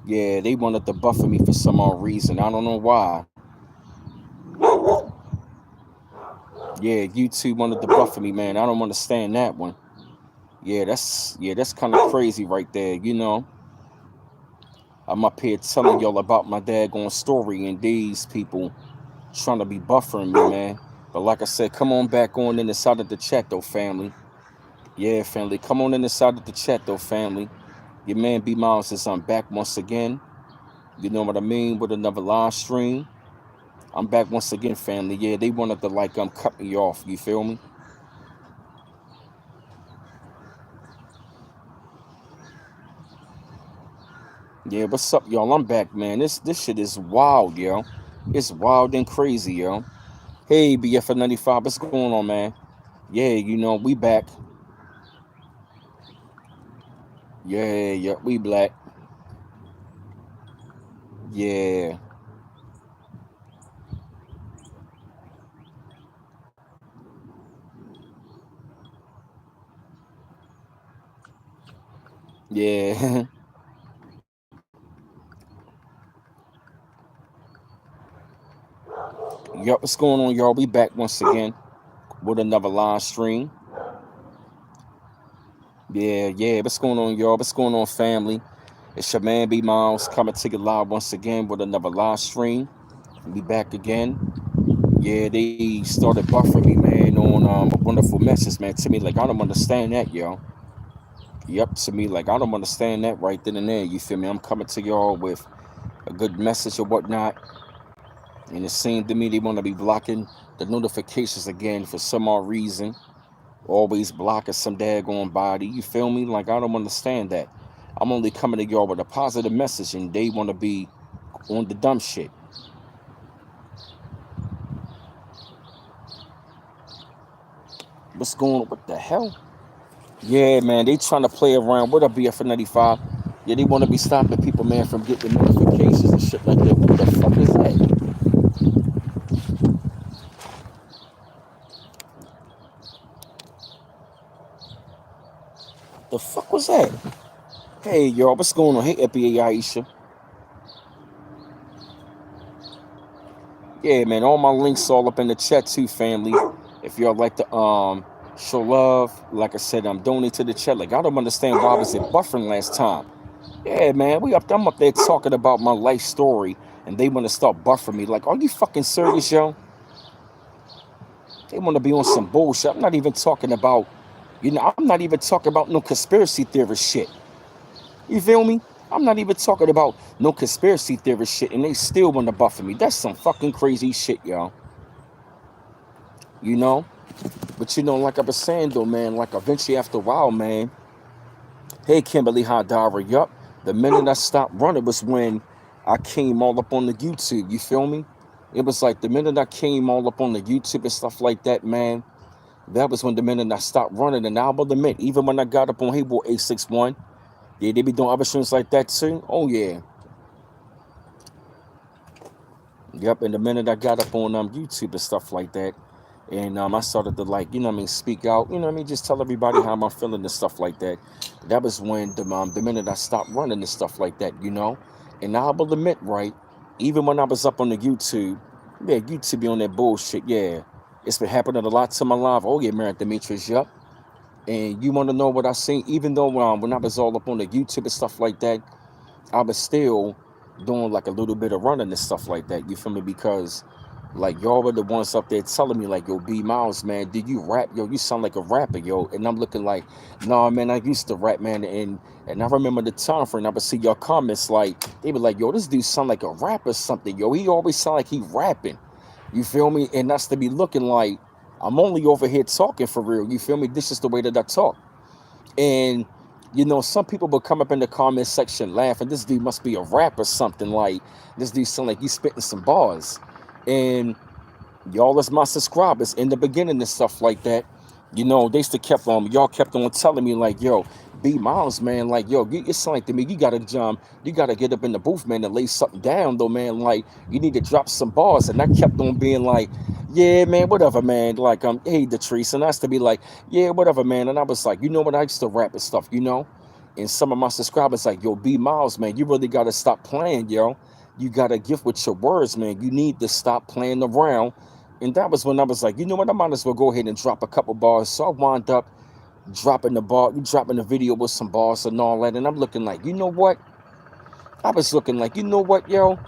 Yeah, they wanted to buffer me for some odd reason. I don't know why. Yeah, YouTube wanted to buffer me, man. I don't understand that one. Yeah, that's kind of crazy right there. I'm up here telling y'all about my daggone story, and these people trying to be buffering me, man. But like I said, come on back on in the side of the chat though, family. Yeah, family, come on in the side of the chat though, family. Your man B Miles is back once again. You know what I mean? With another live stream. I'm back once again, family. Yeah, they wanted to like cut me off. You feel me? Yeah, what's up, y'all? I'm back, man. This shit is wild, yo. It's wild and crazy, yo. Hey, BF95, what's going on, man? Yeah, we back. Yeah, yeah, we black. Yeah, yeah. Yup, what's going on, y'all? We back once again with another live stream. Yeah, yeah, what's going on, y'all? What's going on, family? It's your man B Miles coming to you live once again with another live stream. We back again. Yeah, they started buffering me, man, on a wonderful message, man, to me. Like, I don't understand that, yo. Yep, to me, like, I don't understand that right then and there. You feel me? I'm coming to y'all with a good message or whatnot. And it seemed to me they want to be blocking the notifications again for some odd reason. Always blocking some daggone body. You feel me? Like, I don't understand that. I'm only coming to y'all with a positive message, and they want to be on the dumb shit. What's going on? What the hell? Yeah, man, they trying to play around. What up, BF95? Yeah, they want to be stopping people, man, from getting notifications and shit like that. What the fuck is that? The fuck was that? Hey, y'all, what's going on? Hey, FBA Aisha. Yeah, man, all my links all up in the chat too, family. If y'all like to show love, like I said, I'm donating to the chat. Like, I don't understand why I was it buffering last time. Yeah, man, I'm up there talking about my life story, and they want to start buffering me. Like, are you fucking serious, yo? They want to be on some bullshit. I'm not even talking about, I'm not even talking about no conspiracy theorist shit. You feel me? I'm not even talking about no conspiracy theorist shit, and they still want to buffer me. That's some fucking crazy shit, y'all. You know? But like I was saying though, man, like eventually after a while, man, hey Kimberly Hadara, yup. The minute I stopped running was when I came all up on the YouTube. You feel me? It was like the minute I came all up on the YouTube and stuff like that, man. That was when the minute I stopped running. And I will admit, even when I got up on Hey Boy 861, yeah, they be doing other streams like that too. Oh yeah. Yep, and the minute I got up on YouTube and stuff like that, and I started to like, speak out, just tell everybody how I'm feeling and stuff like that. That was when the minute I stopped running and stuff like that. And I will admit, right, even when I was up on the YouTube, yeah, YouTube be on that bullshit, yeah. It's been happening a lot to my life. Oh yeah, Mary Demetrius, yup. And you want to know what I seen? Even though when I was all up on the YouTube and stuff like that, I was still doing like a little bit of running and stuff like that. You feel me? Because like y'all were the ones up there telling me like, yo, B Miles, man, did you rap? Yo, you sound like a rapper, yo. And I'm looking like, nah, man, I used to rap, man. And I remember the time frame. I would see your comments like they were like, yo, this dude sound like a rapper or something, yo. He always sound like he rapping. You feel me? And that's to be looking like I'm only over here talking for real. You feel me? This is the way that I talk. And some people will come up in the comment section laughing. This dude must be a rap or something. Like this dude sound like he's spitting some bars. And y'all as my subscribers in the beginning and stuff like that, they used to kept y'all kept on telling me like, yo, B Miles, man, like, yo, it sound like to me, you gotta get up in the booth, man, and lay something down though, man. Like, you need to drop some bars. And I kept on being like, yeah, man, whatever, man. Like, hey, Detrice, and I used to be like, yeah, whatever, man. And I was like, you know what, I used to rap and stuff, And some of my subscribers like, yo, B Miles, man, you really gotta stop playing, yo. You gotta gift with your words, man. You need to stop playing around. And that was when I was like, you know what, I might as well go ahead and drop a couple bars. So I wound up dropping the video with some bars and all that. And I'm looking like, you know what? I was looking like, you know what, yo?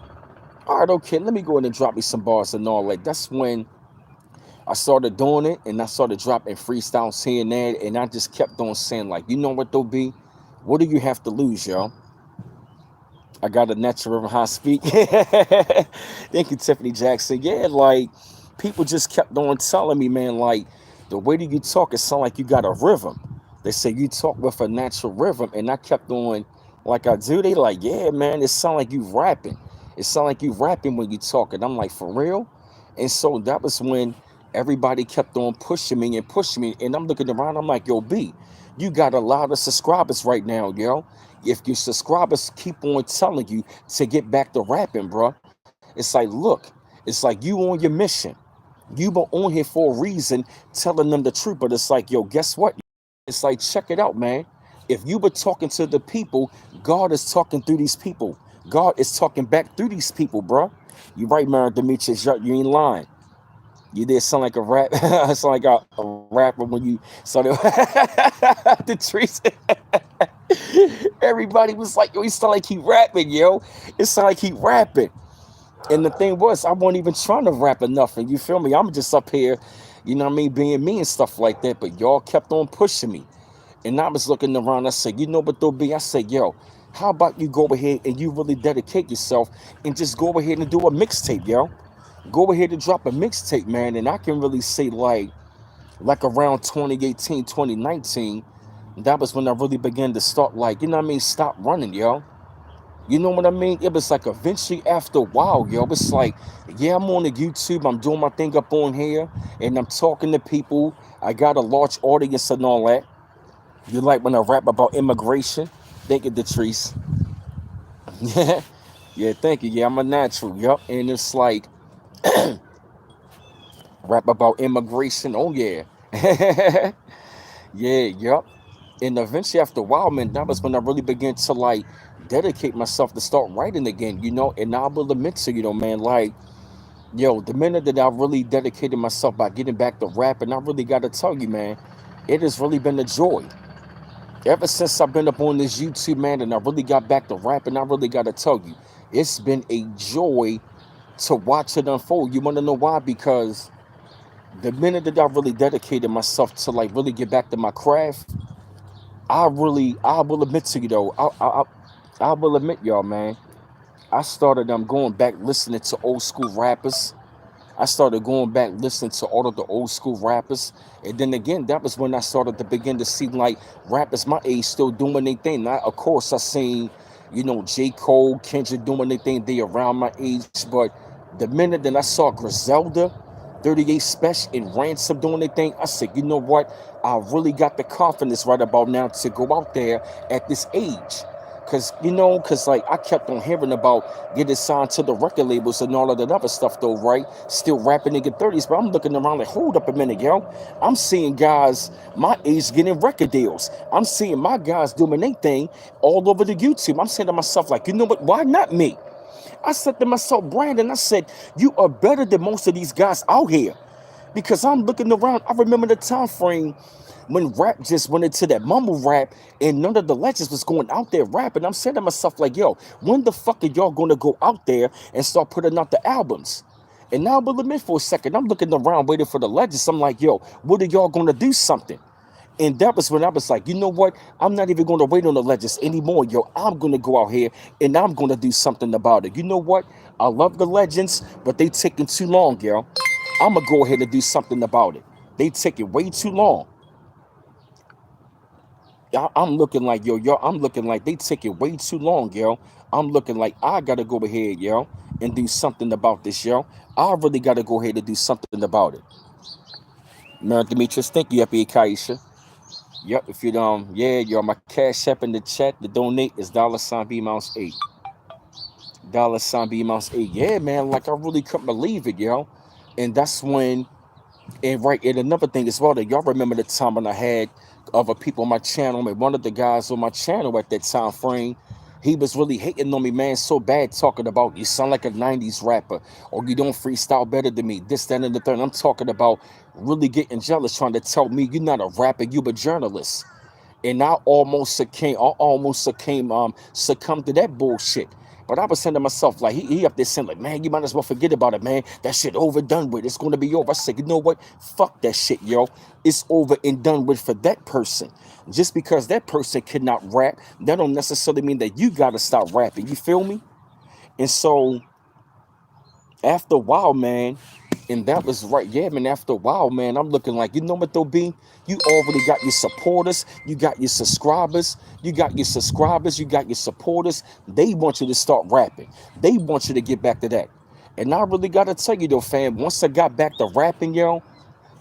All right, okay, let me go ahead and drop me some bars and all that. That's when I started doing it, and I started dropping freestyles here and there, and I just kept on saying, like, you know what, though, B? What do you have to lose, yo? I got a natural how I speak. Thank you, Tiffany Jackson. Yeah, like, people just kept on telling me, man, like, the way that you talk, it sound like you got a rhythm. They say you talk with a natural rhythm, and I kept on like I do. They like, yeah, man, it sound like you rapping. It sound like you rapping when you talk. And I'm like, for real? And so that was when everybody kept on pushing me, and I'm looking around, I'm like, yo, B, you got a lot of subscribers right now, yo. If your subscribers keep on telling you to get back to rapping, bro, it's like, look, it's like you on your mission. You were on here for a reason, telling them the truth. But it's like, yo, guess what? It's like, check it out, man. If you were talking to the people, God is talking through these people. God is talking back through these people, bro. You right, man, Demetrius. You ain't lying. You did sound like a rap. Sound like a rapper when you started the trees. Everybody was like, yo, he sound like he rapping, yo. It sound like he rapping. And the thing was, I wasn't even trying to rap or nothing. You feel me? I'm just up here, you know what I mean, being me and stuff like that. But y'all kept on pushing me. And I was looking around. I said, you know what, though, B? I said, yo, how about you go ahead and you really dedicate yourself and just go ahead and do a mixtape, yo? Go ahead and drop a mixtape, man. And I can really say, like around 2018, 2019, that was when I really began to start, like, you know what I mean, stop running, yo. You know what I mean? It was like eventually after a while, yo, it's like, yeah, I'm on the YouTube, I'm doing my thing up on here, and I'm talking to people. I got a large audience and all that. You like when I rap about immigration? Thank you, Detrice. Yeah, yeah, thank you. Yeah, I'm a natural, yup. And it's like, rap about immigration, oh yeah. Yeah, yup. And eventually after a while, man, that was when I really began to like dedicate myself to start writing again, you know. And I will admit to you know, man, like, yo, the minute that I really dedicated myself by getting back to rapping, I really gotta tell you, man, it has really been a joy. Ever since I've been up on this YouTube, man, and I really got back to rapping, I really gotta tell you, it's been a joy to watch it unfold. You wanna know why? Because the minute that I really dedicated myself to like really get back to my craft, I will admit to you though, I will admit y'all, man. I started going back listening to old school rappers. I started going back listening to all of the old school rappers. And then again, that was when I started to begin to see like rappers my age still doing their thing. Now, of course, I seen, you know, J. Cole, Kendrick doing their thing. They around my age. But the minute that I saw Griselda, 38 Special, and Ransom doing their thing, I said, you know what? I really got the confidence right about now to go out there at this age. Cause like I kept on hearing about getting signed to the record labels and all of that other stuff though, right? Still rapping in your 30s, but I'm looking around like, hold up a minute, yo. I'm seeing guys my age getting record deals. I'm seeing my guys doing their thing all over the YouTube. I'm saying to myself, like, you know what? Why not me? I said to myself, Brandon, I said, you are better than most of these guys out here. Because I'm looking around, I remember the time frame when rap just went into that mumble rap and none of the legends was going out there rapping. I'm saying to myself, like, yo, when the fuck are y'all gonna go out there and start putting out the albums? And now, but admit for a second, I'm looking around waiting for the legends. I'm like, yo, what are y'all gonna do something? And that was when I was like, you know what? I'm not even going to wait on the legends anymore, yo. I'm going to go out here and I'm going to do something about it. You know what? I love the legends, but they taking too long, yo. I'm going to go ahead and do something about it. They taking way too long. I'm looking like, yo, I'm looking like they taking way too long, yo. I'm looking like I got to go ahead, yo, and do something about this, yo. I really got to go ahead and do something about it. Man, Demetrius, thank you, Epi Kaisha. Yep, if you don't, yeah, yo, my cash app in the chat, the donate is $ B mouse 8. $ B mouse 8. Yeah, man, like I really couldn't believe it, yo. And that's when, and right, and another thing as well, that y'all remember the time when I had other people on my channel, and one of the guys on my channel at that time frame, he was really hating on me, man, so bad, talking about you sound like a 90s rapper, or you don't freestyle better than me, this, that, and the third. I'm talking about really getting jealous, trying to tell me you're not a rapper, you a journalist. And succumbed to that bullshit. But I was saying to myself, like, he up there saying, like, man, you might as well forget about it, man. That shit over, done with. It's gonna be over. I said, you know what? Fuck that shit, yo. It's over and done with for that person. Just because that person cannot rap, that don't necessarily mean that you gotta stop rapping. You feel me? And so after a while, man, and that was right, yeah, man. After a while, man, I'm looking like, you know what though, B? You already got your supporters, you got your subscribers, you got your supporters. They want you to start rapping. They want you to get back to that. And I really gotta tell you though, fam, once I got back to rapping, yo,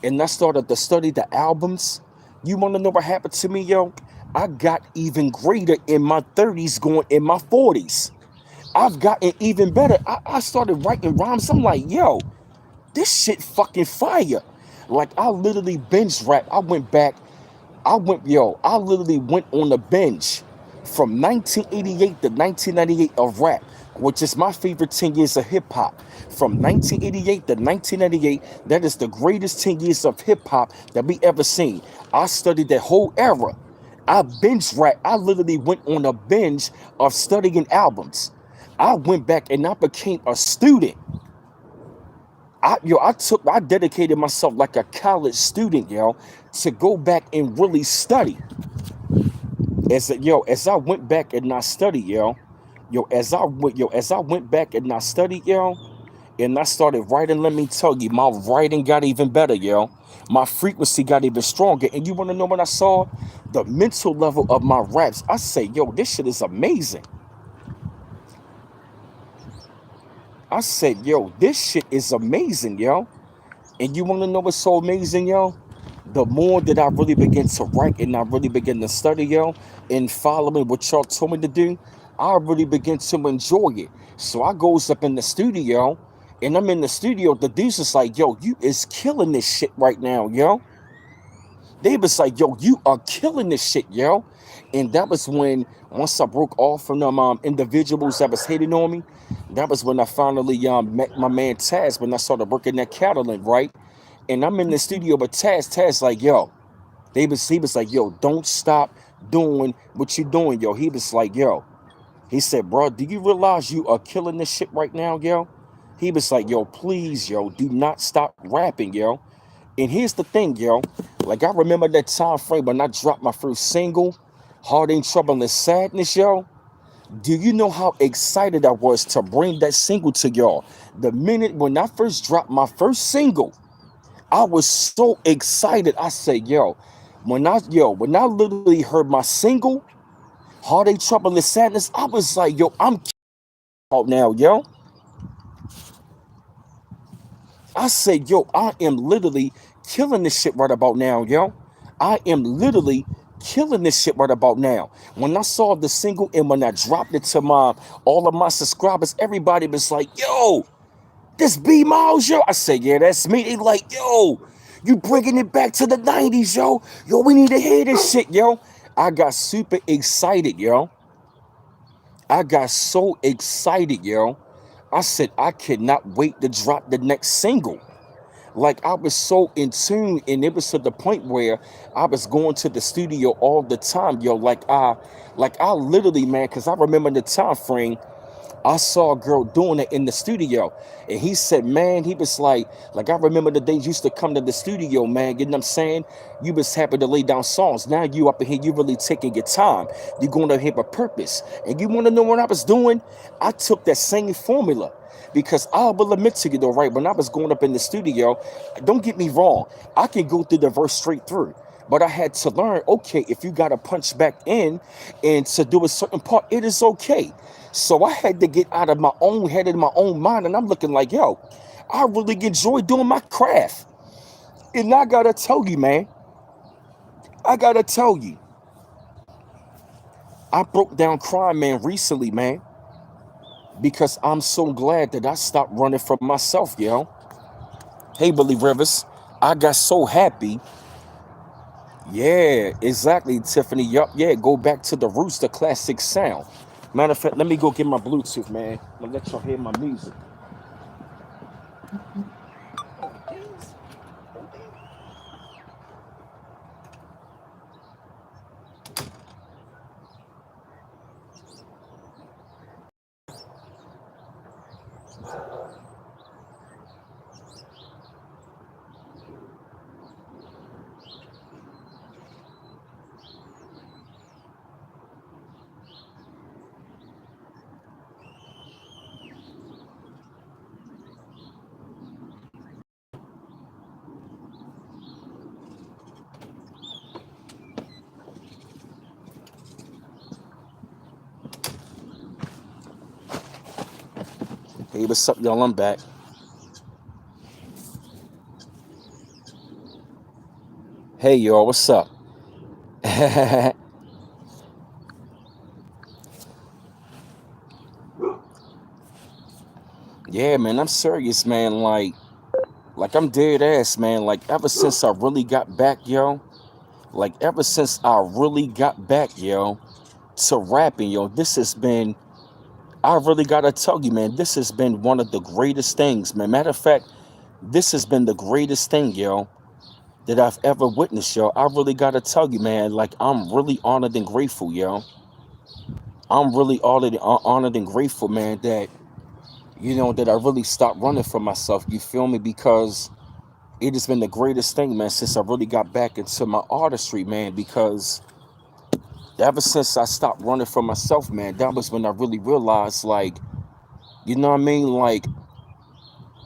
and I started to study the albums, you wanna know what happened to me, yo? I got even greater in my 30s, going in my 40s. I've gotten even better. I started writing rhymes. I'm like, yo, this shit fucking fire. Like, I literally binge rap. I literally went on a binge from 1988 to 1998 of rap, which is my favorite 10 years of hip hop. From 1988 to 1998, that is the greatest 10 years of hip hop that we ever seen. I studied that whole era. I binge rap. I literally went on a binge of studying albums. I went back and I became a student. I dedicated myself like a college student, yo, to go back and really study. As I went back and I studied, as I went back and I studied, yo, and I started writing, let me tell you, my writing got even better, yo. My frequency got even stronger. And you wanna know what I saw? The mental level of my raps. I say, yo, this shit is amazing. I said, yo, this shit is amazing, yo. And you want to know what's so amazing, yo? The more that I really begin to write and I really begin to study, yo, and following what y'all told me to do, I really begin to enjoy it. So I goes up in the studio, and I'm in the studio. The dude's just like, yo, you is killing this shit right now, yo. They was like, yo, you are killing this shit, yo. And that was when, once I broke off from them individuals that was hating on me, that was when I finally met my man Taz, when I started working at Catalan, right? And I'm in the studio with Taz. Taz like, yo, he was like, yo, don't stop doing what you're doing, yo. He was like, yo, he said, bro, do you realize you are killing this shit right now, yo? He was like, yo, please, yo, do not stop rapping, yo. And here's the thing, yo. Like, I remember that time frame when I dropped my first single, Heart Ain't Trouble and Sadness, yo. Do you know how excited I was to bring that single to y'all? The minute when I first dropped my first single, I was so excited. I said, when I literally heard my single, Heartache, Trouble, and Sadness, I was like, yo, I'm out now, yo. I said, yo, I am literally killing this shit right about now, yo. I am literally killing this shit right about now. When I saw the single and when I dropped it to my all of my subscribers, everybody was like, yo, this B Miles, yo. I said, yeah, that's me. They like, yo, you bringing it back to the 90s, yo. Yo, we need to hear this shit, yo. I got super excited, yo. I got so excited, yo. I said, I cannot wait to drop the next single. Like, I was so in tune, and it was to the point where I was going to the studio all the time, yo. Like I literally, man, because I remember the time frame. I saw a girl doing it in the studio. And he said, man, he was like I remember the days you used to come to the studio, man. You know what I'm saying? You was happy to lay down songs. Now you up in here, you really taking your time. You're going to have a purpose. And you want to know what I was doing? I took that same formula. Because I will admit to you though, right, when I was going up in the studio, don't get me wrong, I can go through the verse straight through. But I had to learn, okay, if you got to punch back in and to do a certain part, it is okay. So I had to get out of my own head and my own mind. And I'm looking like, yo, I really enjoy doing my craft. And I got to tell you, man, I got to tell you, I broke down crying, man, recently, man, because I'm so glad that I stopped running from myself, yo. Hey, Billy Rivers, I got so happy Yeah, exactly, Tiffany. Yup, yeah, go back to the roots, the classic sound. Matter of fact, let me go get my Bluetooth, man. I'm gonna let y'all hear my music. Hey, what's up, y'all? I'm back. Hey, y'all, what's up? Yeah, man, I'm serious, man. Like I'm dead ass, man. Like ever since I really got back, yo. Like ever since I really got back, yo, to rapping, yo. This has been. I really gotta tell you, man. This has been one of the greatest things, man. Matter of fact, this has been the greatest thing, yo, that I've ever witnessed, yo. I really gotta tell you, man. Like I'm really honored and grateful, yo. I'm really honored and grateful, man. That I really stopped running from myself. You feel me? Because it has been the greatest thing, man, since I really got back into my artistry, man. Because ever since I stopped running from myself, man, that was when I really realized, like, you know what I mean? Like,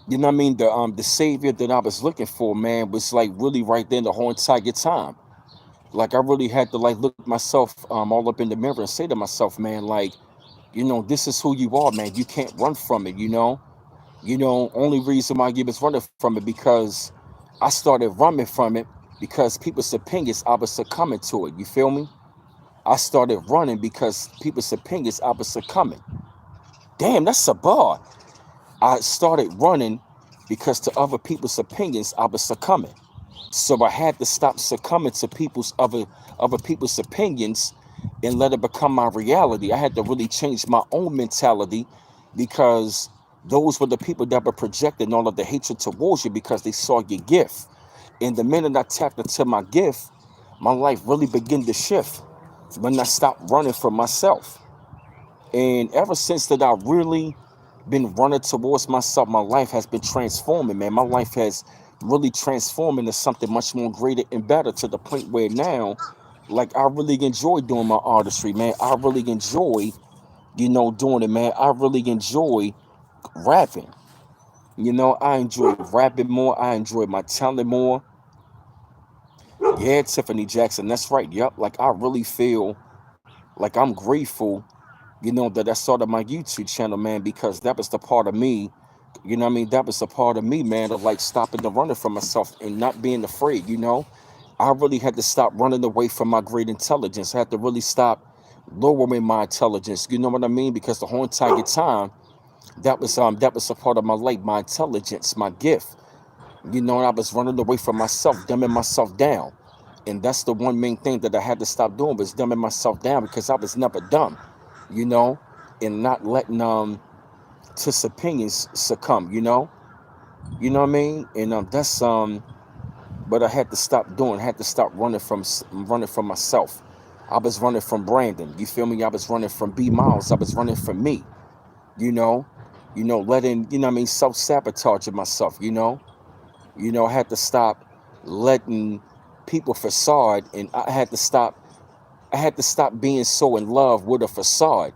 you know what I mean? The savior that I was looking for, man, was like really right there the whole entire time. Like I really had to like look myself all up in the mirror and say to myself, man, like, this is who you are, man. You can't run from it, you know? Only reason why I was running from it because I started running from it because people's opinions, I was succumbing to it. You feel me? I started running because people's opinions, I was succumbing. Damn, that's a bar. I started running because to other people's opinions, I was succumbing. So I had to stop succumbing to people's other people's opinions and let it become my reality. I had to really change my own mentality because those were the people that were projecting all of the hatred towards you because they saw your gift. And the minute I tapped into my gift, my life really began to shift when I stopped running from myself. And ever since that, I really been running towards myself. My life has been transforming, man. My life has really transformed into something much more greater and better to the point where now, like, I really enjoy doing my artistry, man. I really enjoy, doing it, man. I really enjoy rapping. I enjoy rapping more. I enjoy my talent more. Yeah, Tiffany Jackson, that's right. Yep. Like, I really feel like I'm grateful, that I started my YouTube channel, man, because that was the part of me. What I mean? That was a part of me, man, of like stopping the running from myself and not being afraid. I really had to stop running away from my great intelligence. I had to really stop lowering my intelligence. You know what I mean? Because the whole entire time, that was a part of my life, my intelligence, my gift. And I was running away from myself, dumbing myself down. And that's the one main thing that I had to stop doing was dumbing myself down because I was never dumb, you know, and not letting to opinions succumb, You know what I mean? And that's but I had to stop doing. I had to stop running from myself. I was running from Brandon. You feel me? I was running from B Miles. I was running from me. You know, letting what I mean self sabotaging myself. I had to stop letting people facade, and I had to stop. I had to stop being so in love with a facade.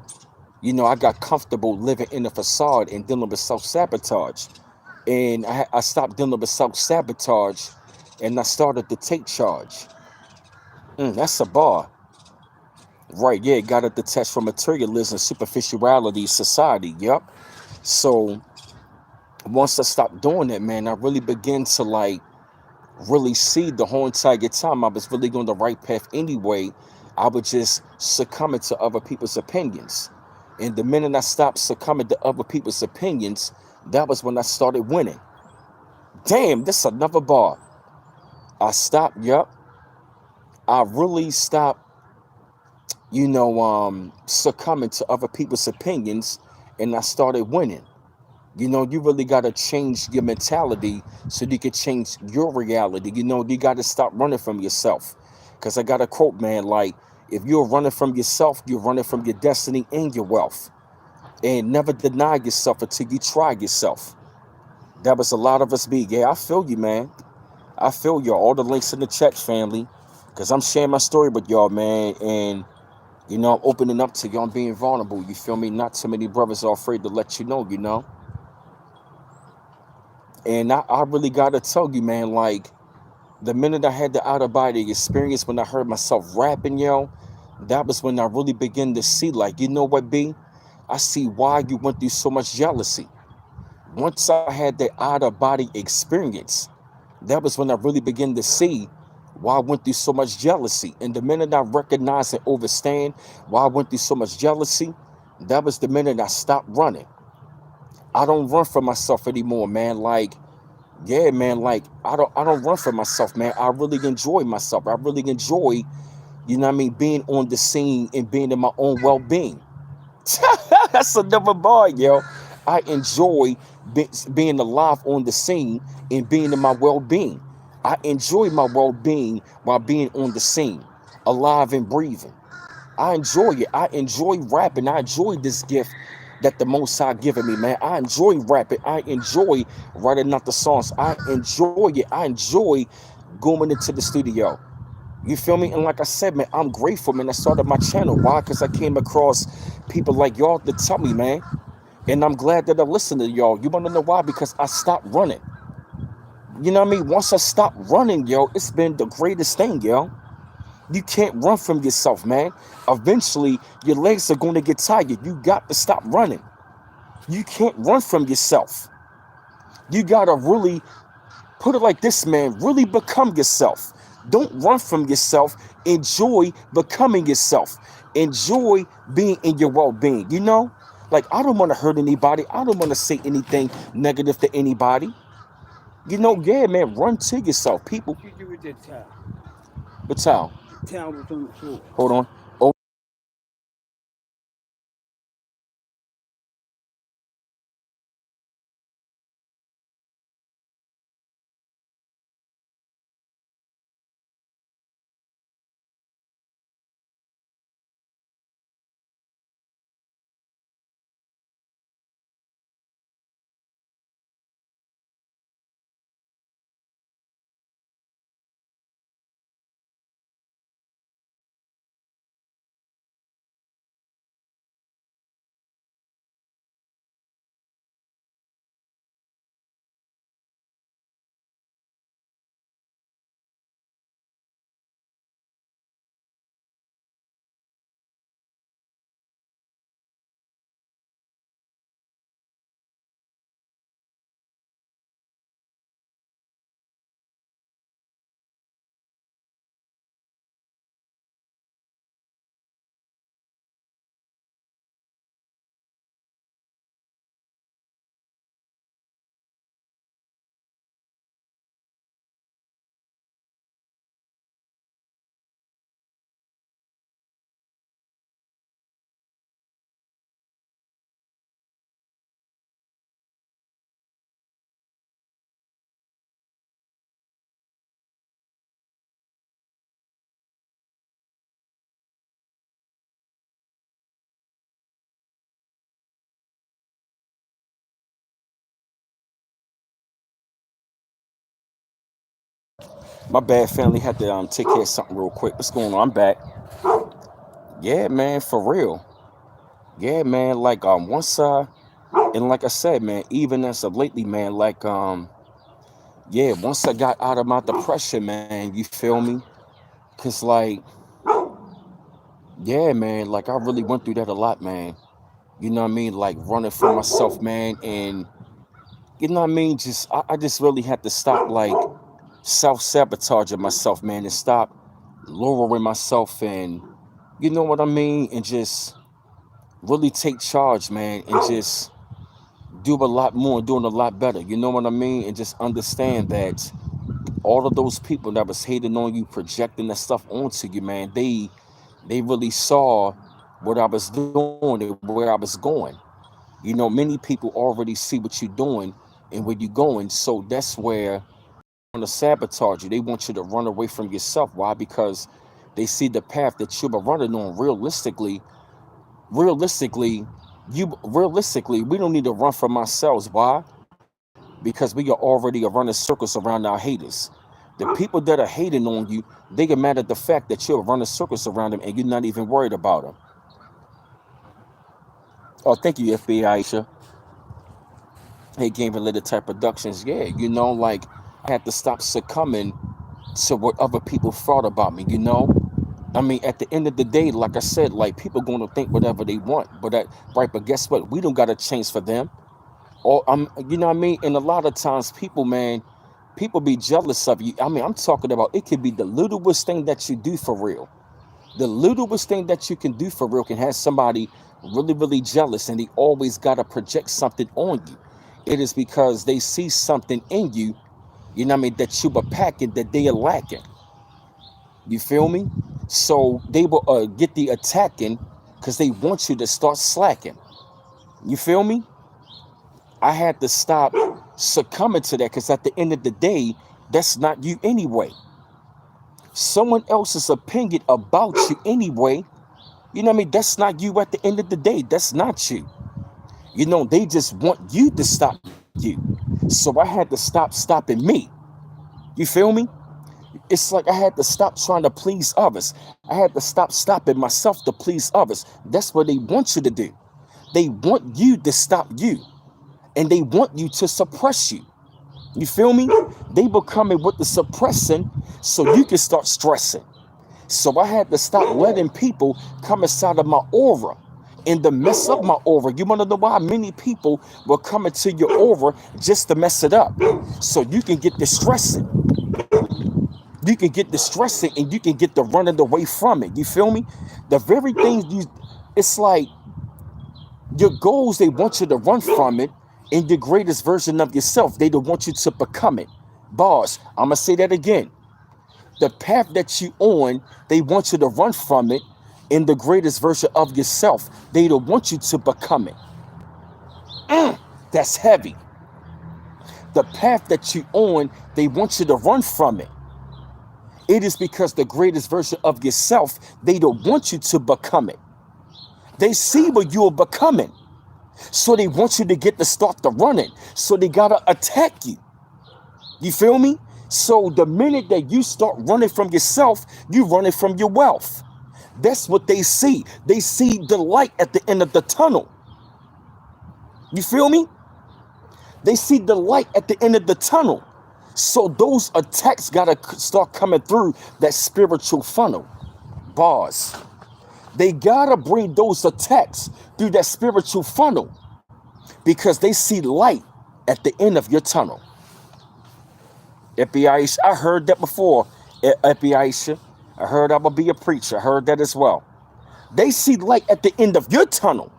I got comfortable living in a facade and dealing with self sabotage. And I stopped dealing with self sabotage and I started to take charge. That's a bar. Right, yeah, got it detached from materialism, superficiality, society. Yep. So once I stopped doing that, man, I really began to like really see the whole entire time I was really going the right path anyway. I was just succumbing to other people's opinions. And the minute I stopped succumbing to other people's opinions, that was when I started winning. Damn, this is another bar. I stopped, yup. I really stopped, succumbing to other people's opinions, and I started winning. You really got to change your mentality so you can change your reality. You got to stop running from yourself. Because I got a quote, man, like, if you're running from yourself, you're running from your destiny and your wealth. And never deny yourself until you try yourself. That was a lot of us be. Yeah, I feel you, man. I feel you. All the links in the chat, family. Because I'm sharing my story with y'all, man. And, I'm opening up to y'all, being vulnerable. You feel me? Not too many brothers are afraid to let you know. And I really got to tell you, man, like, the minute I had the out of body experience when I heard myself rapping, that was when I really began to see, like, you know what, B? I see why you went through so much jealousy. Once I had that out of body experience, that was when I really began to see why I went through so much jealousy. And the minute I recognized and understand why I went through so much jealousy, that was the minute I stopped running. I don't run from myself anymore, man. Like, yeah, man, like, I don't run from myself, man. I really enjoy myself. I really enjoy, being on the scene and being in my own well-being. That's another bar, yo. I enjoy being alive on the scene and being in my well-being. I enjoy my well-being while being on the scene, alive and breathing. I enjoy it. I enjoy rapping. I enjoy this gift that the Most High given me, man. I enjoy rapping. I enjoy writing out the songs. I enjoy it. I enjoy going into the studio. You feel me? And like I said, man, I'm grateful, man. I started my channel. Why? Because I came across people like y'all to tell me, man. And I'm glad that I listen to y'all. You want to know why? Because I stopped running. You know what I mean? Once I stopped running, yo, it's been the greatest thing, yo. You can't run from yourself, man. Eventually, your legs are going to get tired. You got to stop running. You can't run from yourself. You got to really put it like this, man. Really become yourself. Don't run from yourself. Enjoy becoming yourself. Enjoy being in your well-being. Like, I don't want to hurt anybody. I don't want to say anything negative to anybody. Yeah, man, run to yourself, people. What you do with that towel? But towel, The towel was on the floor. hold on. Oh, my bad, family. Had to take care of something real quick. What's going on? I'm back. Yeah, man, for real. Yeah, man. Like, once and like I said, man, even as of lately, man, like, yeah, once I got out of my depression, man, you feel me? Cause like, yeah, man, like, I really went through that a lot, man. You know what I mean? Like, running for myself, man, and you know what I mean? I just really had to stop, like, self-sabotaging myself, man, and stop lowering myself, and you know what I mean, and just really take charge, man, and just do a lot more, doing a lot better. You know what I mean? And just understand that All of those people that was hating on you, projecting that stuff onto you, man, they really saw what I was doing and where I was going. Many people already see what you're doing and where you're going. So that's where they want to sabotage you. They want you to run away from yourself. Why? Because they see the path that you've been running on. Realistically, we don't need to run from ourselves. Why? Because we are already running circles around our haters. The people that are hating on you, they get mad at the fact that you're running circles around them and you're not even worried about them. Oh, thank you, FBI Aisha. Hey, game related type productions. Yeah, like I had to stop succumbing to what other people thought about me. I mean, at the end of the day, like I said, like people going to think whatever they want, right? But guess what? We don't got to change for them. Or you know what I mean? And a lot of times, people, man, people be jealous of you. I mean, I'm talking about it could be the littlest thing that you do for real. The littlest thing that you can do for real can have somebody really, really jealous, and they always got to project something on you. It is because they see something in you, what I mean, that you were packing that they are lacking. You feel me? So they will get the attacking because they want you to start slacking. You feel me? I had to stop succumbing to that because at the end of the day, that's not you anyway. Someone else's opinion about you anyway, what I mean? That's not you at the end of the day. That's not you. They just want you to stop you. So I had to stop stopping me. You feel me? It's like I had to stop trying to please others. I had to stop stopping myself to please others. That's what they want you to do. They want you to stop you. And they want you to suppress you. You feel me? They will come in with the suppressing so you can start stressing. So I had to stop letting people come inside of my aura and to mess up my aura. You want to know why? Many people will come into your aura just to mess it up. So you can get the stressing. You can get the stressing and you can get the running away from it. You feel me? The very things it's like your goals, they want you to run from it, and your greatest version of yourself, they don't want you to become it. Boss, I'm going to say that again. The path that you on, they want you to run from it, in the greatest version of yourself, they don't want you to become it. That's heavy. The path that you on, they want you to run from it. It is because the greatest version of yourself, they don't want you to become it. They see what you're becoming. So they want you to get to start the running. So they got to attack you. You feel me? So the minute that you start running from yourself, you running from your wealth. That's what they see. They see the light at the end of the tunnel. You feel me? They see the light at the end of the tunnel. So those attacks got to start coming through that spiritual funnel. Bars. They got to bring those attacks through that spiritual funnel because they see light at the end of your tunnel. FBI, I heard that before. FBI, I heard I would be a preacher. I heard that as well. They see light at the end of your tunnel.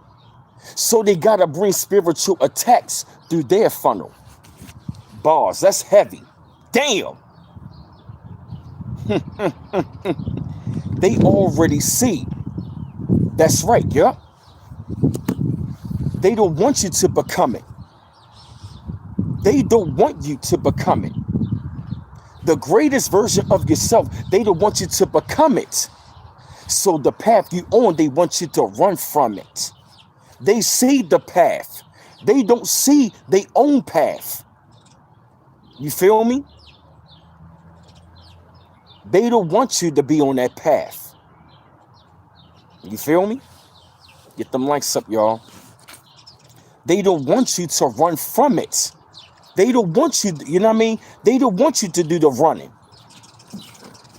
So they got to bring spiritual attacks through their funnel. Bars, that's heavy. Damn. They already see. That's right, yeah. They don't want you to become it. They don't want you to become it. The greatest version of yourself, they don't want you to become it. So the path you on, they want you to run from it. They see the path. They don't see their own path. You feel me? They don't want you to be on that path. You feel me? Get them likes up, y'all. They don't want you to run from it. They don't want you, you know what I mean? They don't want you to do the running.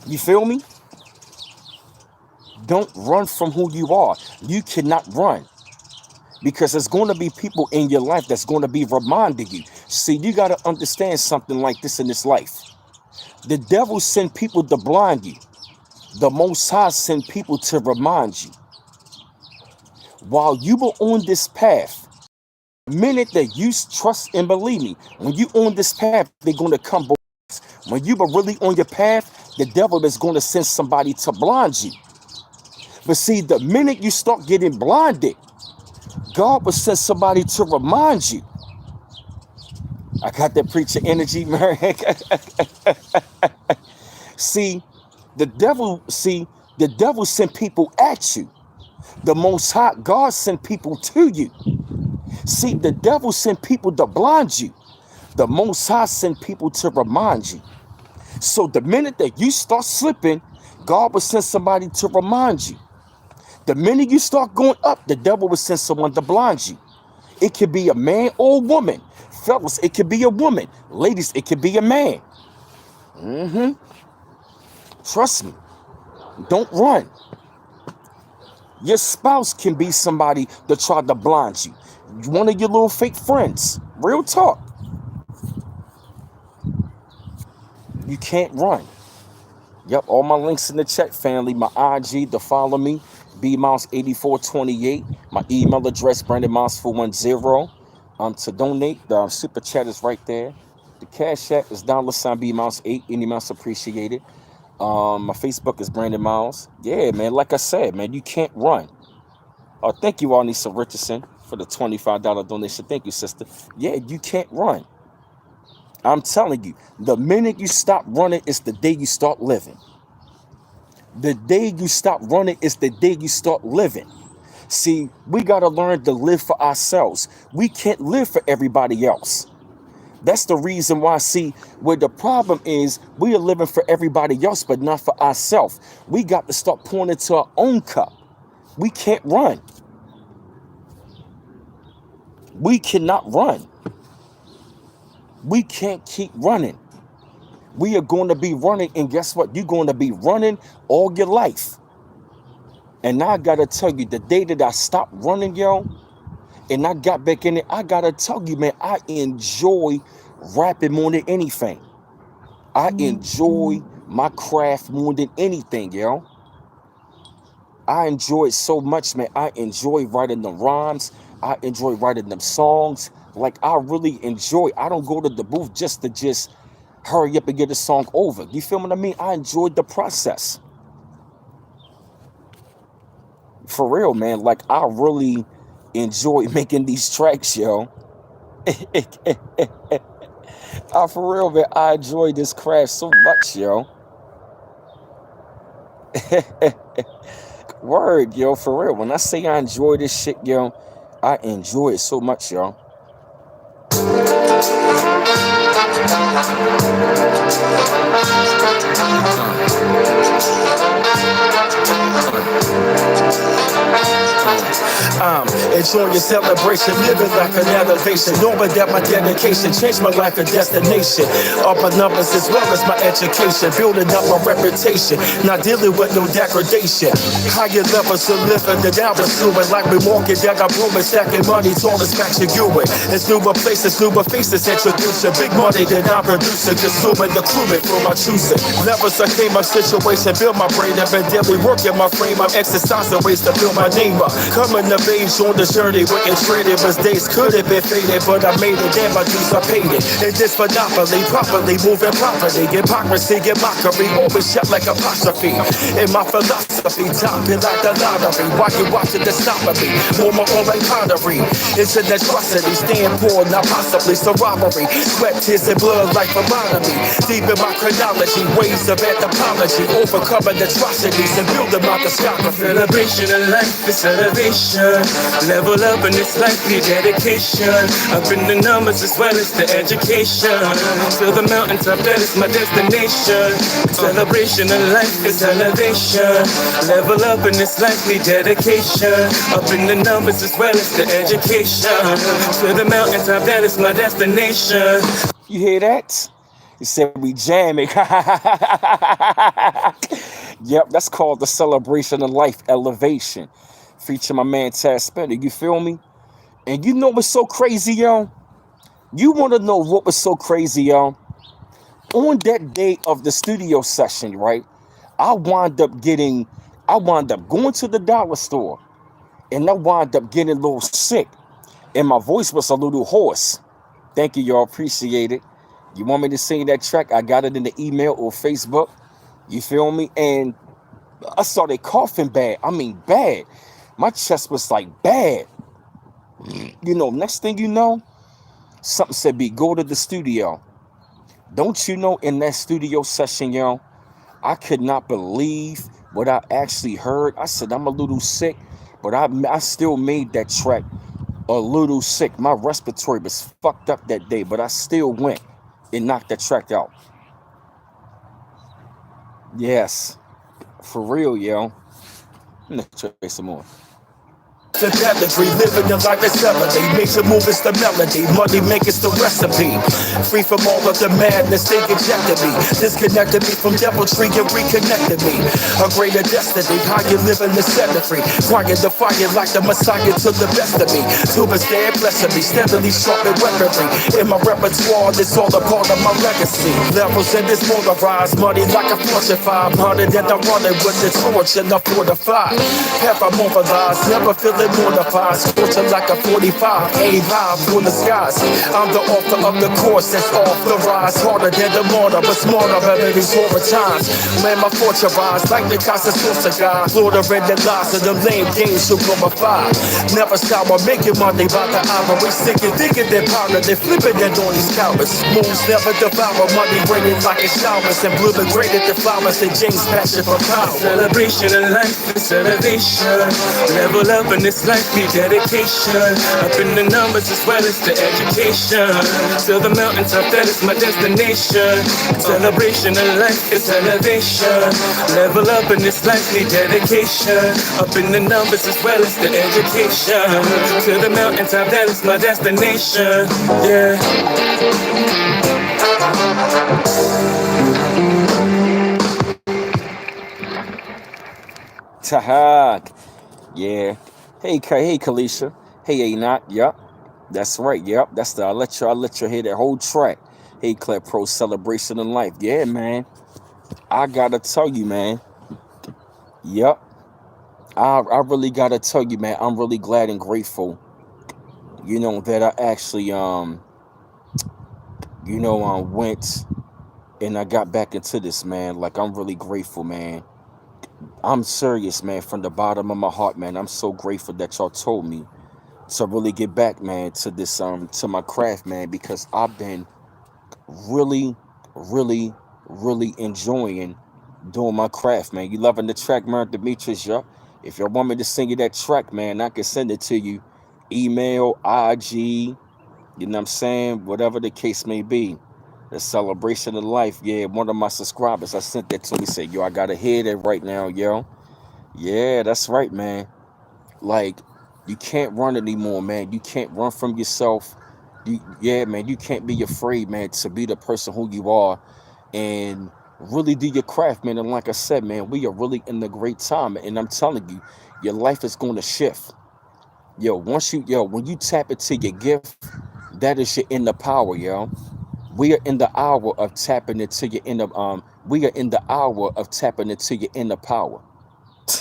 You feel me? Don't run from who you are. You cannot run. Because there's going to be people in your life that's going to be reminding you. See, you got to understand something like this in this life. The devil sent people to blind you. The Most High sent people to remind you. While you were on this path, the minute that you trust and believe me, when you on this path, they're going to come both ways. When you were really on your path, the devil is going to send somebody to blind you. But see, the minute you start getting blinded, God will send somebody to remind you. I got that preacher energy, man. See, the devil sent people at you. The Most High God sent people to you. See, the devil sent people to blind you. The Most High sent people to remind you. So the minute that you start slipping, God will send somebody to remind you. The minute you start going up, the devil will send someone to blind you. It could be a man or a woman. Fellas, it could be a woman. Ladies, it could be a man. Trust me. Don't run. Your spouse can be somebody that tried to blind you. One of your little fake friends. Real talk. You can't run. Yep, all my links in the chat, family. My IG to follow me, bmouse8428. My email address, brandonmouse410. To donate, the super chat is right there. The cash app is $bmouse8. Any mouse appreciated. My Facebook is Brandon Miles. Yeah, man, like I said, man, you can't run. Thank you, Arnisa Richardson, for the $25 donation. Thank you, sister. Yeah, you can't run. I'm telling you, the minute you stop running is the day you start living. The day you stop running is the day you start living. See, we got to learn to live for ourselves. We can't live for everybody else. That's the reason why, see, where the problem is, we are living for everybody else, but not for ourselves. We got to start pouring into our own cup. We can't run. We cannot run. We can't keep running. We are going to be running, and guess what? You're going to be running all your life. And now I got to tell you, the day that I stopped running, yo, and I got back in it, I got to tell you, man, I enjoy rapping more than anything. I enjoy my craft more than anything, yo. I enjoy it so much, man. I enjoy writing the rhymes. I enjoy writing them songs. Like, I really enjoy. I don't go to the booth just to hurry up and get the song over. You feel what I mean? I enjoyed the process. For real, man. Like, I really enjoy making these tracks, yo. For real, man. I enjoy this craft so much, yo. Word, yo, for real. When I say I enjoy this shit, yo, I enjoy it so much, yo. Enjoy your celebration, living like an elevation, knowing that my dedication changed my life and destination. All my numbers as well as my education, building up my reputation, not dealing with no degradation. Higher levels of living than I was doing, like we walking down a room and stacking money, tall as Patrick Ewing. It's newer places, newer faces introducing, big money that I'm producing, consuming the crewman for my choosing. Levels I came my situation, build my brain up and daily work in my frame. I'm exercising ways to build my name up. Coming of age on the journey, waiting traded, but days could have been faded, but I made it, and my dues I paid it. And this monopoly, properly moving properly, hypocrisy and mockery, always shut like apostrophe. In my philosophy, topping like the lottery. Why you watching the stop of me? More my own like pottery. It's an atrocity, stand poor, not possibly so robbery. Sweat, tears, and blood like philosophy. Deep in my chronology, ways of anthropology, overcoming atrocities and building my discography. Celebration of life is elevation. Level up in this life, need dedication. Up in the numbers as well as the education. To the mountaintop, that is my destination. Celebration of life is elevation. Level up in this life, need dedication. Up in the numbers as well as the education. To the mountaintop, that is my destination. You hear that? He said we jamming. Yep, that's called the celebration of life, elevation. Feature my man Tad Spender. You feel me? And you know what's so crazy, yo? You want to know what was so crazy, yo? On that day of the studio session, right? I wound up going to the dollar store, and I wound up getting a little sick, and my voice was a little hoarse. Thank you, y'all. Appreciate it. You want me to sing that track? I got it in the email or Facebook. You feel me? And I started coughing bad. I mean, bad. My chest was like bad. Next thing you know, something said, "Be go to the studio." Don't you know, in that studio session, I could not believe what I actually heard. I said, I'm a little sick, but I still made that track a little sick. My respiratory was fucked up that day, but I still went and knocked that track out. Yes, for real, yo. Let's try some more. The pedigree, living the life is melody. Major move is the melody, money make is the recipe. Free from all of the madness, they injected me. Disconnected me from deviltry and reconnected me. A greater destiny, how you live in the free. Quiet the fire like the Messiah to the best of me. To stand blessing me, steadily sharpen weaponry. In my repertoire, it's all a part of my legacy. Levels in this motorized, money like a fortune 500. And I'm running with the torch and the fortified. Half I'm mobilized, never feeling mortified, scorching like a 45, aim high for the skies. I'm the author of the course that's off the rise, harder than the martyr, but smarter than these horror times. Man, my fortune rise like the constant source of God. Lord of the lies of the lame games to glorify. Never stop or making money by the hour. We sticking, thinking they're powder, they're flipping it on these cowards. Moves never devour, money raining like a showers, and blooming greater the flowers than James' passion for power. Celebration of life is elevation. Level up in this life be dedication. Up in the numbers as well as the education. To the mountaintop, that is my destination. Celebration of life is elevation. Level up in this life need dedication. Up in the numbers as well as the education. To the mountaintop, that is my destination. Yeah. Tahak. Yeah. Hey, Kalisha. Hey, Enoch. Yup. That's right. Yup. That's the I let you hear that whole track. Hey, Clap Pro Celebration in Life. Yeah, man. I gotta tell you, man. Yup. I really gotta tell you, man. I'm really glad and grateful. That I actually went and I got back into this, man. Like, I'm really grateful, man. I'm serious, man, from the bottom of my heart, man. I'm so grateful that y'all told me to really get back, man, to this to my craft, man, because I've been really, really, really enjoying doing my craft, man. You loving the track, man, Demetrius, yeah? If y'all want me to sing you that track, man, I can send it to you. Email, IG, you know what I'm saying? Whatever the case may be. The celebration of life. Yeah, one of my subscribers, I sent that to me, said, yo, I gotta hear that right now, yo. Yeah, that's right, man. Like, you can't run anymore, man. You can't run from yourself. Yeah, man, you can't be afraid, man, to be the person who you are and really do your craft, man. And like I said, man, we are really in the great time. And I'm telling you, your life is going to shift. When you tap into your gift, that is your inner power, yo. We are in the hour of tapping into your inner we are in the hour of tapping into your inner power.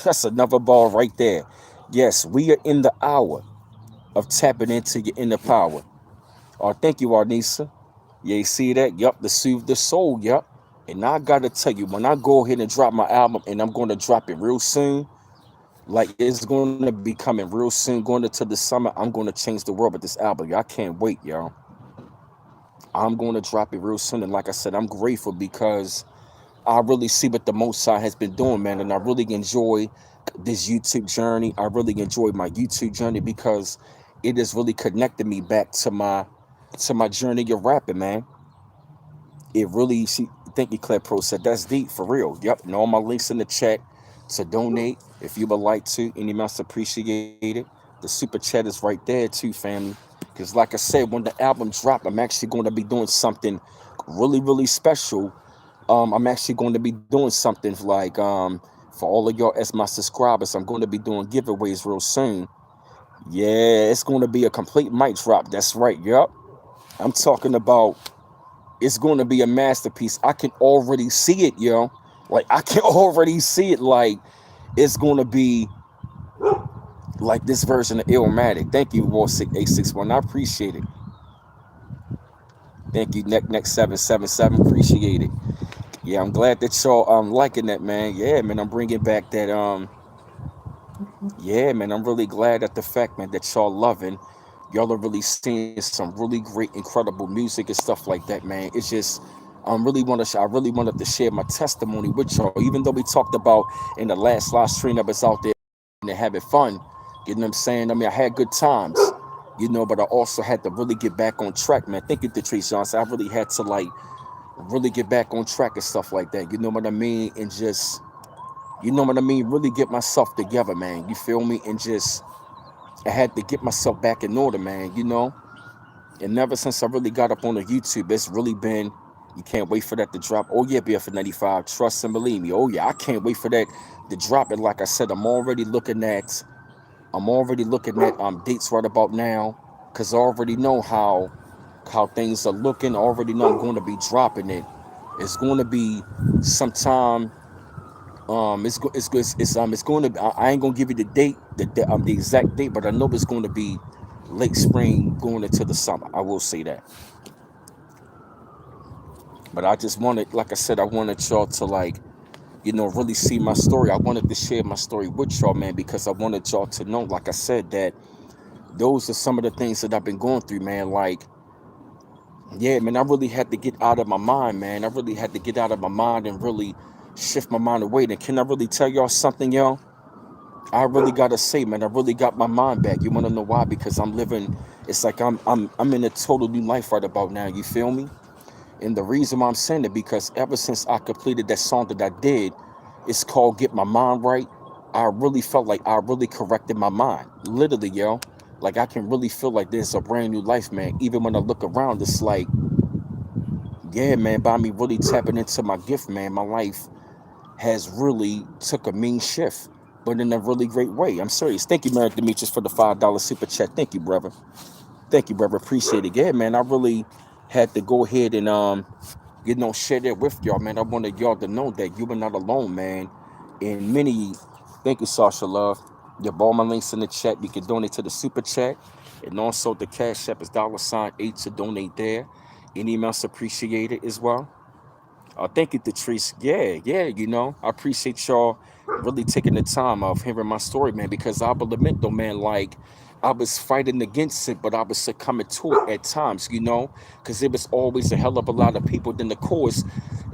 That's another ball right there. Yes, we are in the hour of tapping into your inner power. Oh, thank you, Arnisa. Yeah, you see that? Yup, to soothe the soul, yup. And now I gotta tell you, when I go ahead and drop my album, and I'm gonna drop it real soon, like it's gonna be coming real soon, going into the summer, I'm gonna change the world with this album. Y'all can't wait, y'all. I'm gonna drop it real soon. And like I said, I'm grateful because I really see what the Most High has been doing, man. And I really enjoy this YouTube journey. I really enjoy my YouTube journey because it has really connected me back to my journey of rapping, man. It really see thank you, Claire Pro said that's deep for real. Yep. And all my links in the chat to donate if you would like to. Any amounts appreciated. The super chat is right there too, family. Because like I said, when the album drop, I'm actually going to be doing something really, really special. I'm actually going to be doing something like for all of y'all as my subscribers. I'm going to be doing giveaways real soon. Yeah, it's going to be a complete mic drop. That's right. Yup. I'm talking about it's going to be a masterpiece. I can already see it, yo. Like I can already see it. Like it's going to be like this version of Illmatic. Thank you, War 861. I appreciate it. Thank you, next 777. Appreciate it. Yeah, I'm glad that y'all liking that, man. Yeah, man, I'm bringing back that yeah, man, I'm really glad at the fact, man, that y'all loving. Y'all are really seeing some really great, incredible music and stuff like that, man. It's just, I really wanted to share my testimony with y'all. Even though we talked about in the last live stream that was out there and having fun, you know what I'm saying? I mean, I had good times, but I also had to really get back on track, man. Thank you, Patrice Johnson. I really had to like really get back on track and stuff like that. You know what I mean? And just, really get myself together, man. You feel me? And just I had to get myself back in order, man. And ever since I really got up on the YouTube, it's really been, you can't wait for that to drop. Oh yeah, BF95, trust and believe me. Oh yeah, I can't wait for that to drop. And like I said, I'm already looking at dates right about now, because I already know how things are looking. I already know I'm going to be dropping it. It's going to be sometime. It's going to be, I ain't gonna give you the date, the exact date, but I know it's going to be late spring going into the summer. I will say that. But I just wanted, like I said, I wanted y'all to like, really see my story. I wanted to share my story with y'all, man, because I wanted y'all to know, like I said, that those are some of the things that I've been going through, man. Like, yeah, man, I really had to get out of my mind, man. I really had to get out of my mind and really shift my mind away. And can I really tell y'all something, y'all? I really gotta say, man, I really got my mind back. You wanna know why? Because I'm living. It's like I'm in a total new life right about now. You feel me? And the reason why I'm saying it, because ever since I completed that song that I did, it's called "Get My Mind Right." I really felt like I really corrected my mind, literally, yo. Like I can really feel like there's a brand new life, man. Even when I look around, it's like, yeah, man. By me really tapping into my gift, man, my life has really took a mean shift, but in a really great way. I'm serious. Thank you, Merrick Demetrius, for the $5 super chat. Thank you, brother. Thank you, brother. Appreciate it. Yeah, man. I really had to go ahead and share that with y'all, man. I wanted y'all to know that you were not alone, man. And many, thank you, Sasha Love. You have all my links in the chat. You can donate to the super chat, and also the cash app is $8 to donate there. Any amounts appreciated as well. Thank you, Patrice. Yeah, yeah, I appreciate y'all really taking the time of hearing my story, man, because I will admit, though, man, like, I was fighting against it, but I was succumbing to it at times, because it was always a hell of a lot of people. Then, of course,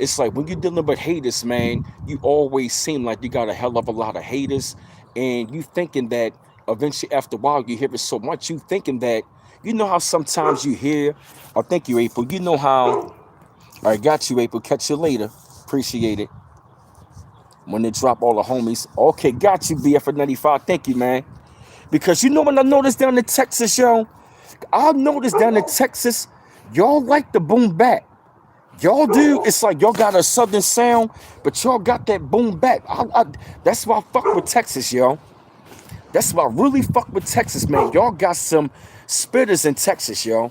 it's like when you're dealing with haters, man, you always seem like you got a hell of a lot of haters, and you thinking that eventually, after a while, you hear it so much, you thinking that, how sometimes you hear, oh, thank you, April, how. All right, got you, April. Catch you later. Appreciate it. When they drop all the homies. Okay, got you, BF95. Thank you, man. Because when I noticed down in Texas, yo, I noticed down in Texas, y'all like the boom back. Y'all do. It's like y'all got a southern sound, but y'all got that boom back. That's why I fuck with Texas, yo. That's why I really fuck with Texas, man. Y'all got some spitters in Texas, yo.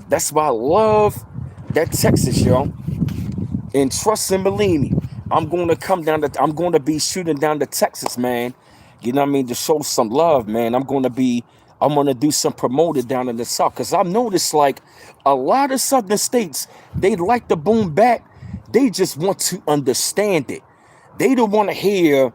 That's why I love that Texas, yo. And trust and believe me, I'm going to be shooting down to Texas, man. You know what I mean? To show some love, man. I'm going to do some promoting down in the South. Because I've noticed, like, a lot of Southern states, they like the boom back. They just want to understand it. They don't want to hear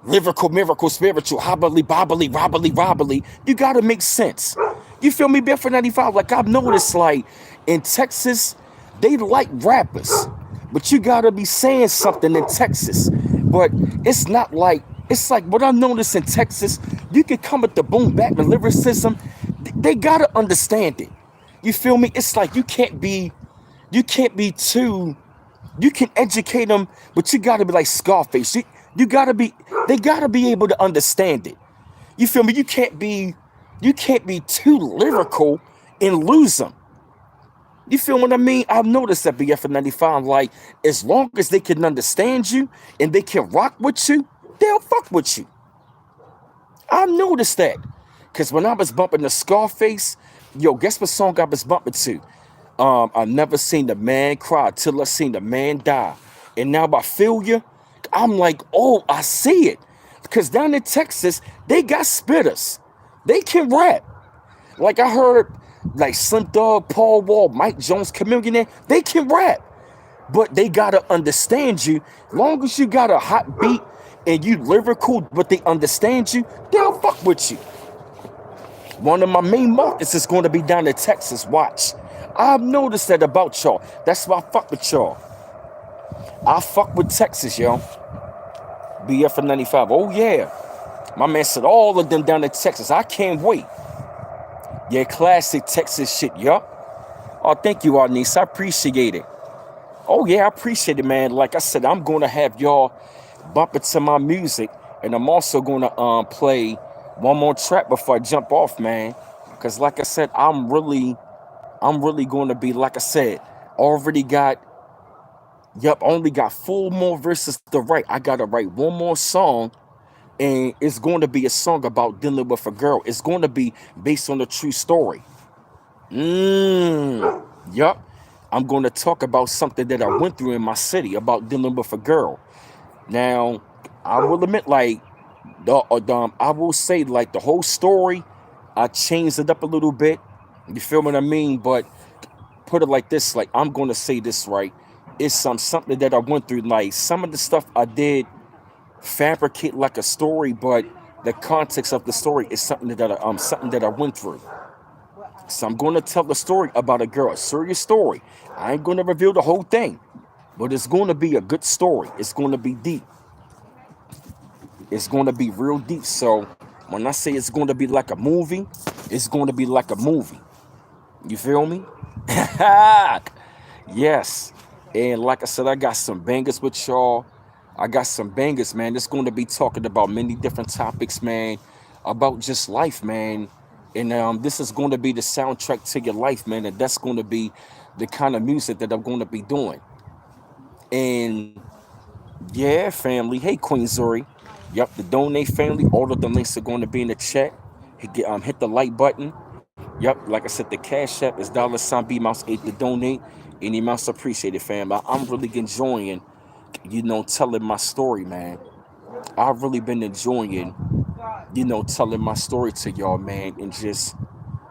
lyrical, miracle, spiritual, hobbly, bobbly, robbly, robbly. You got to make sense. You feel me, Bill 95? Like, I've noticed, like, in Texas, they like rappers. But you got to be saying something in Texas. But it's like what I noticed in Texas, you can come with the boom back and lyricism. They got to understand it. You feel me? It's like you can't be too, you can educate them, but you got to be like Scarface. You got to be, they got to be able to understand it. You feel me? You can't be too lyrical and lose them. You feel what I mean? I've noticed that BF95, like, as long as they can understand you and they can rock with you, they'll fuck with you. I noticed that. Because when I was bumping the Scarface, yo, guess what song I was bumping to? I never seen the man cry till I seen the man die. And now I feel you. I'm like, oh, I see it. Because down in Texas, they got spitters. They can rap. Like I heard like Slim Thug, Paul Wall, Mike Jones, Chameleon, they can rap. But they gotta understand you. Long as you got a hot beat and you lyrical, but they understand you, they'll fuck with you. One of my main markets is going to be down in Texas. Watch. I've noticed that about y'all. That's why I fuck with y'all. I fuck with Texas, yo. BF for 95. Oh, yeah. My man said all of them down in Texas. I can't wait. Yeah, classic Texas shit, yup. Oh, thank you, Arnice. I appreciate it. Oh, yeah, I appreciate it, man. Like I said, I'm going to have y'all bump into my music. And I'm also going to play one more track before I jump off, man. Because like I said, I'm really going to be, like I said, already got, only got 4 more verses to write. I got to write one more song, and it's going to be a song about dealing with a girl. It's going to be based on a true story. Yup. I'm going to talk about something that I went through in my city about dealing with a girl. Now, I will admit, like, I will say, like, the whole story, I changed it up a little bit. You feel what I mean? But put it like this, like, I'm going to say this right. It's something that I went through. Like, some of the stuff I did fabricate like a story, but the context of the story is something that I went through. So I'm going to tell a story about a girl, a serious story. I ain't going to reveal the whole thing, but it's going to be a good story. It's going to be deep. It's going to be real deep. So when I say it's going to be like a movie, it's going to be like a movie. You feel me? Yes. And like I said, I got some bangers with y'all. I got some bangers, man. It's going to be talking about many different topics, man. About just life, man. And this is going to be the soundtrack to your life, man. And that's going to be the kind of music that I'm going to be doing. And yeah, family. Hey, Queen Zuri. Yep, the donate family. All of the links are going to be in the chat. Hit the like button. Yep, like I said, the Cash App is $ B Mouse 8 to donate. Any mouse appreciated, fam. I'm really enjoying, telling my story, man. I've really been enjoying, telling my story to y'all, man, and just,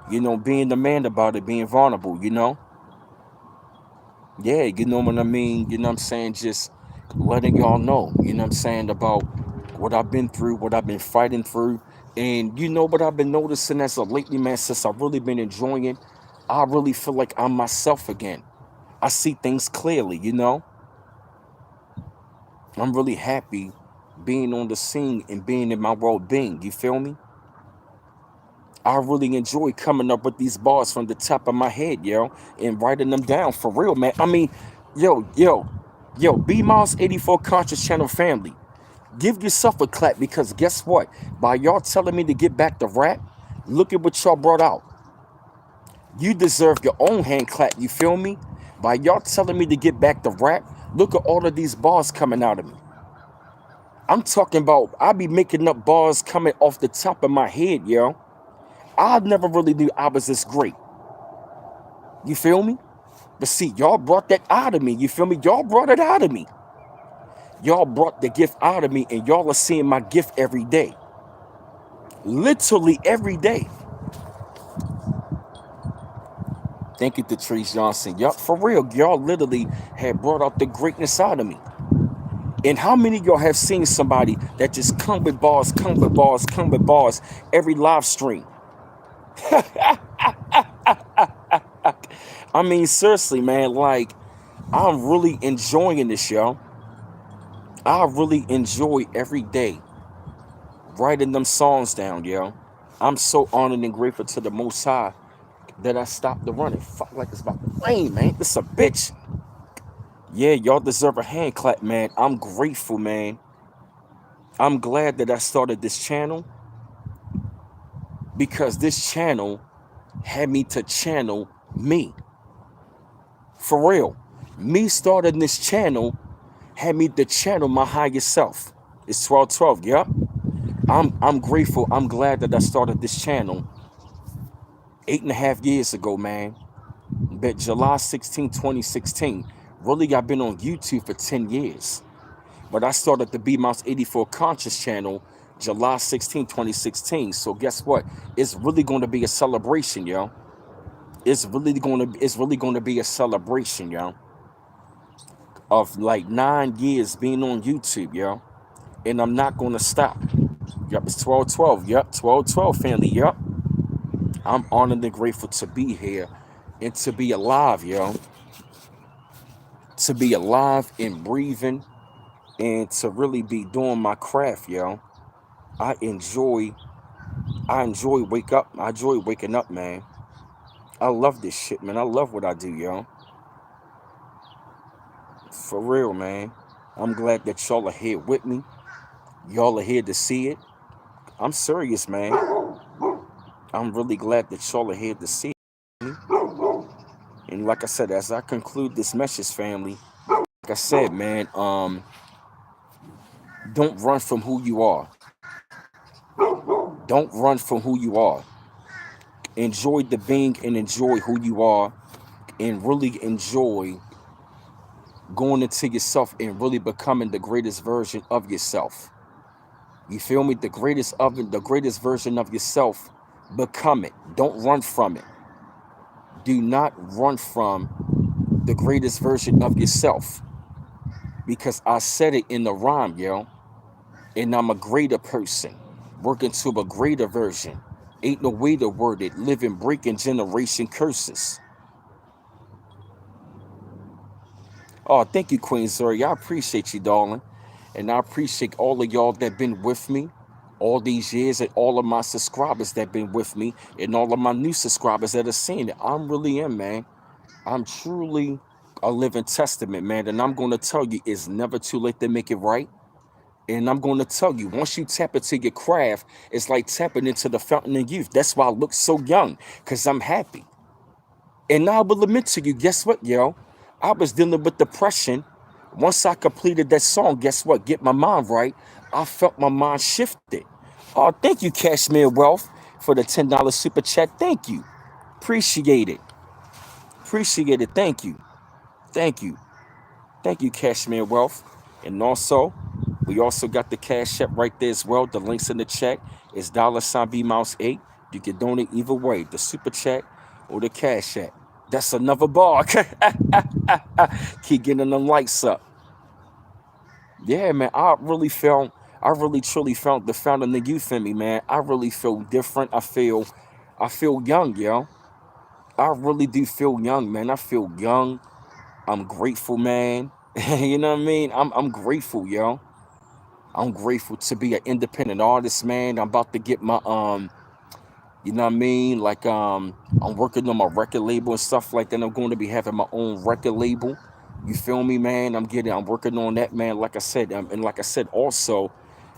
being the man about it, being vulnerable. Yeah, you know what I mean? You know what I'm saying? Just letting y'all know, what I'm saying, about what I've been through, what I've been fighting through. And you know what I've been noticing as of lately, man, since I've really been enjoying it, I really feel like I'm myself again. I see things clearly. I'm really happy being on the scene and being in my world being. You feel me? I really enjoy coming up with these bars from the top of my head, and writing them down for real, man. I mean, B Miles 84 Conscious Channel family, give yourself a clap because guess what? By y'all telling me to get back to rap, look at what y'all brought out. You deserve your own hand clap, you feel me? By y'all telling me to get back to rap, look at all of these bars coming out of me. I'm talking about I be making up bars coming off the top of my head, I never really knew I was this great. You feel me? But see, y'all brought that out of me. You feel me? Y'all brought it out of me. Y'all brought the gift out of me, and y'all are seeing my gift every day. Literally every day. Thank you, Latrice Johnson. Yup, for real. Y'all literally had brought out the greatness out of me. And how many of y'all have seen somebody that just come with bars, come with bars, come with bars every live stream? I mean, seriously, man, like, I'm really enjoying this, y'all. I really enjoy every day writing them songs down, I'm so honored and grateful to the Most High that I stopped the running. Fuck like it's about to rain, man. This a bitch. Yeah, y'all deserve a hand clap, man. I'm grateful, man. I'm glad that I started this channel because this channel had me to channel me. For real. Me starting this channel had me to channel my higher self. It's 1212, yep. I'm grateful. I'm glad that I started this channel 8.5 years ago, man. But July 16, 2016. Really, I've been on YouTube for 10 years. But I started the B Mouse 84 Conscious channel July 16, 2016. So guess what? It's really going to be a celebration, yo. it's really gonna be a celebration, yo, of like 9 years being on YouTube, yo. And I'm not gonna stop. Yep, it's 12-12. Yep, 12-12 family. Yep. I'm honored and grateful to be here and to be alive, yo. To be alive and breathing and to really be doing my craft, yo. I enjoy I enjoy waking up, man. I love this shit, man. I love what I do, yo. For real, man. I'm glad that y'all are here with me. Y'all are here to see it. I'm serious, man. I'm really glad that y'all are here to see it. And like I said, as I conclude this message, family, like I said, man, don't run from who you are. Don't run from who you are. Enjoy the being and enjoy who you are and really enjoy going into yourself and really becoming the greatest version of yourself. You feel me? The greatest version of yourself. Become it. Don't run from it. Do not run from the greatest version of yourself. Because I said it in the rhyme, yo. And I'm a greater person. Working to a greater version. Ain't no way to word it. Living, breaking generation curses. Oh, thank you, Queen Zuri. I appreciate you, darling. And I appreciate all of y'all that been with me all these years and all of my subscribers that been with me and all of my new subscribers that are seeing it. I'm really am, man. I'm truly a living testament, man. And I'm going to tell you, it's never too late to make it right. And I'm going to tell you, once you tap into your craft, it's like tapping into the fountain of youth. That's why I look so young, because I'm happy. And I will admit to you, guess what, yo? I was dealing with depression. Once I completed that song, guess what? Get my mind right. I felt my mind shifted. Oh, thank you, Cashmere Wealth, for the $10 super chat. Thank you. Appreciate it. Appreciate it. Thank you. Thank you. Thank you, Cashmere Wealth. And also, we also got the Cash App right there as well. The links in the chat is $ B Mouse 8. You can donate either way, the super chat or the Cash App. That's another bar. Keep getting them lights up. Yeah, man. I really truly felt the fountain of youth in me, man. I really feel different. I feel young, yo. I really do feel young, man. I feel young. I'm grateful, man. You know what I mean? I'm grateful, yo. I'm grateful to be an independent artist, man. I'm about to get my you know what I mean? Like I'm working on my record label and stuff like that. I'm going to be having my own record label. You feel me, man? I'm working on that, man. Like I said, and like I said also,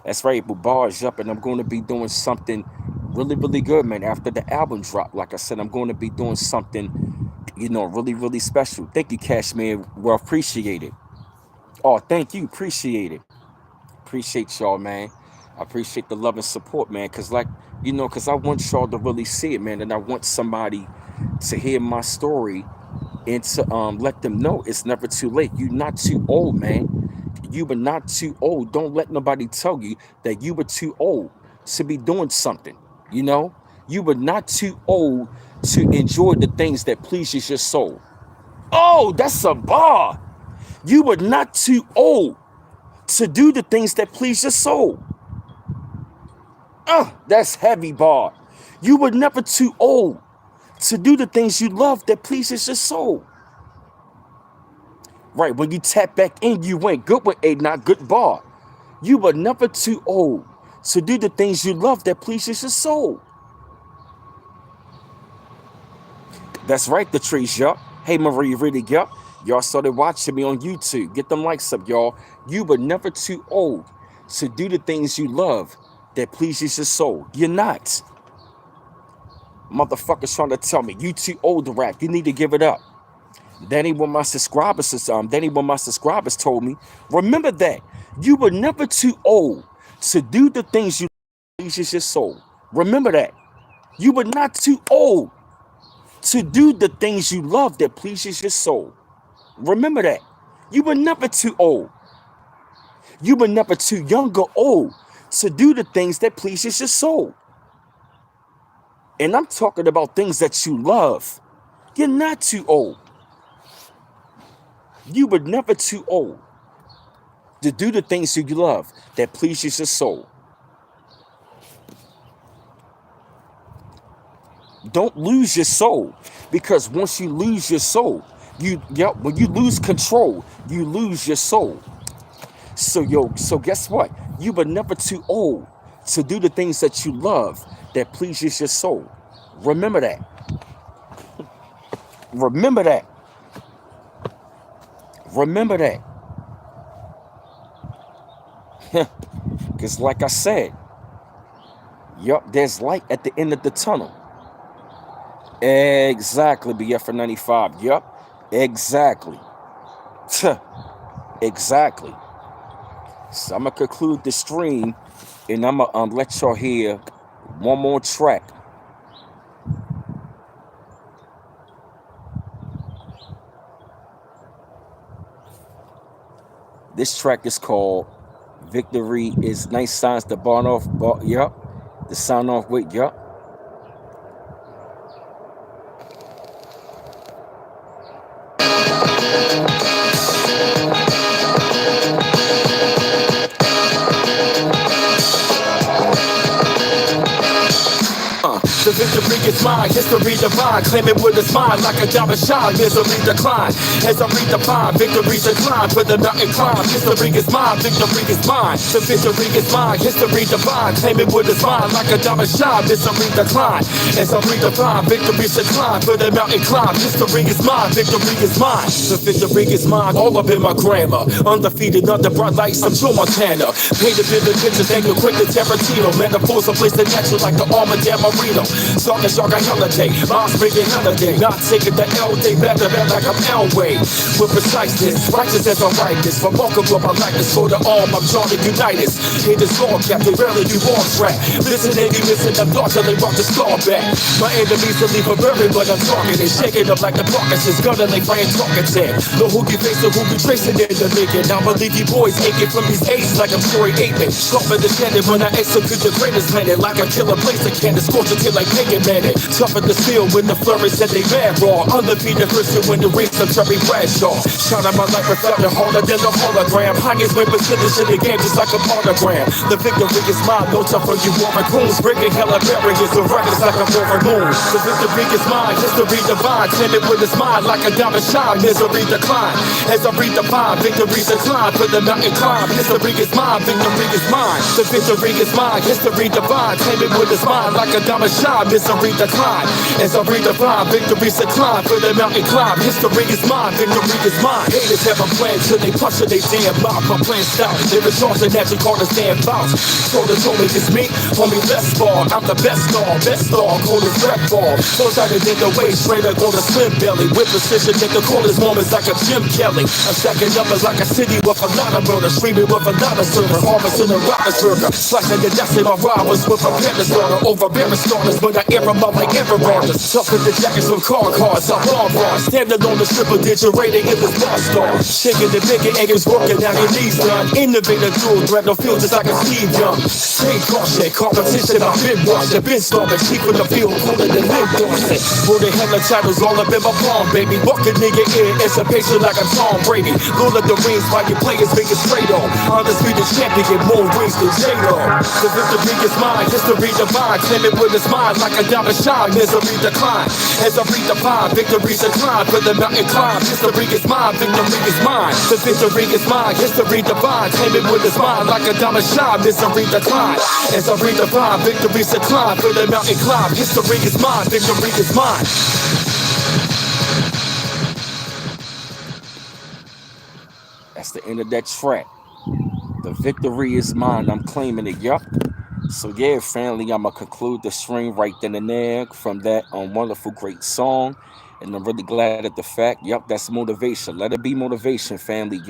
that's right, but bars up, and I'm going to be doing something really, really good, man. After the album drop, like I said, I'm going to be doing something, really, really special. Thank you, Cashmere. Well, appreciate it. Oh, thank you, appreciate it. Appreciate y'all, man. I appreciate the love and support, man. Cause I want y'all to really see it, man. And I want somebody to hear my story and to let them know it's never too late. You're not too old, man. You were not too old. Don't let nobody tell you that you were too old to be doing something. You know, you were not too old to enjoy the things that pleases your soul. Oh, that's a bar. You were not too old to do the things that please your soul. That's heavy bar. You were never too old to do the things you love that pleases your soul. Right, when you tap back in, you went good with a not good bar. You were never too old to do the things you love that pleases your soul. That's right, the trees, yup. Hey, Marie, really, yup. Y'all started watching me on YouTube. Get them likes up, y'all. You were never too old to do the things you love that pleases your soul. You're not. Motherfuckers trying to tell me you too old to rap. You need to give it up. Then when my subscribers told me, remember that you were never too old to do the things you pleases your soul. Remember that. You were not too old to do the things you love that pleases your soul. Remember that. You were never too old. You were never too young or old to do the things that pleases your soul. And I'm talking about things that you love. You're not too old. You were never too old to do the things you love that pleases your soul. Don't lose your soul, because once you lose your soul, when you lose control, you lose your soul. So guess what? You were never too old to do the things that you love that pleases your soul. Remember that. Remember that. Remember that. Because like I said, there's light at the end of the tunnel. Exactly, BF for 95. Exactly. Exactly. So I'm gonna conclude the stream, and I'm gonna let y'all hear one more track. This track is called "Victory Is Nice Signs." The barn off, the sign off with, The victory is mine, history divine. Claim it with a smile like a diamond shine. Misery decline as I redefine. Victory's a climb for the mountain climb. History is mine, victory is mine. The victory is mine, history divine. Claim it with a smile like a diamond shine. Misery decline as I redefine. Victory's a climb for the mountain climb. History is mine, victory is mine. The victory is mine, all up in my grammar. Undefeated under bright lights, I'm Joe Montana. Painted vivid pictures, angle quick to Tarantino. Metaphors are placed in action like the armor Dan Marino. Song is song, I holiday. Mom's bringing holiday. Not taking the L day, better like I'm Elway. With preciseness, righteous as I write this. Remarkable, my likeness for the arm, I'm Johnny Unitas. Hit this law captain, rarely do on track. Listen, and you listen, I'm thoughts till they rock the star back. My enemies will leave a bury, but I'm talking it. Shaking up like the Parkinson's, gunning like Brian talking tag. Know who you face or who be tracing in the making. Now believe you boys aching from these A's like I'm Troy Aikman. Sharper the standard when I execute the greatest planet. Like a killer blaze, I can't scorch it till like Pagan Manic. Tough in the steel when the flourish and they mad raw. Undefeated Christian when the race of Terry Bradshaw. Shout out my life reflecting harder than the hologram. Highest win percentage in the game just like a monogram. The victory is mine, no tough for you war raccoons. Breaking hella barriers, the records like a war moon. The victory is mine, history divine. Claim it with his mind like a diamond shine. Misery decline as I redefine. Victory's a climb for the mountain climb. History is mine, victory is mine. The victory is mine, history divine. Claim it with his mind like a diamond shine. Misery decline as I redefine. Victory's a climb for the mountain climb. History is mine, victory is mine. Haters have a plan till they punch they damn mouth. My plan stout, they were charging at your corners, damn bounce. Told me it's me, homie, let's ball. I'm the best star, call it rap ball. So tighter than the way, straight up on the slim belly. With precision, in the coldest moments like a Jim Kelly. I'm stacking numbers like a city with a lot of murder. Streaming with a lot of server, harvest in a rocket burger. Slicing the dust in my robbers with a panda starter. Overbearing starters, but I air them out like ever runners. Tough with the jackets from car cars, I'm on bars. Standing on the triple digit rating in this bar star. Shaking the bigger angles, working down your knees done. Innovator dual threat, no feel just like a Steve Young. Stay caution, competition, I've been watching. Been starving, cheap in the field, cooler than Lynn Dorset. Putting hella titles all up in my palm, baby. Walking nigga in, it's a patient like I'm Tom Brady. Lord of the rings, while your players make it straight on. Undisputed champion, get more rings than J-Lo. The victory is mine, history divine. Claim it with his mind like a diamond shine. Misery decline as I redefine. Victory's a climb for the mountain climb. History is mine, victory is mine. The victory is mine, history divine. Claim it with his mind like a diamond shine. Misery decline as I redefine. Victory's a climb for the mountain climb. History is mine, victory is mine. That's the end of that track. The victory is mine. I'm claiming it. So yeah, family, I'ma conclude the stream right then and there from that wonderful, great song. And I'm really glad at the fact, that's motivation. Let it be motivation, family.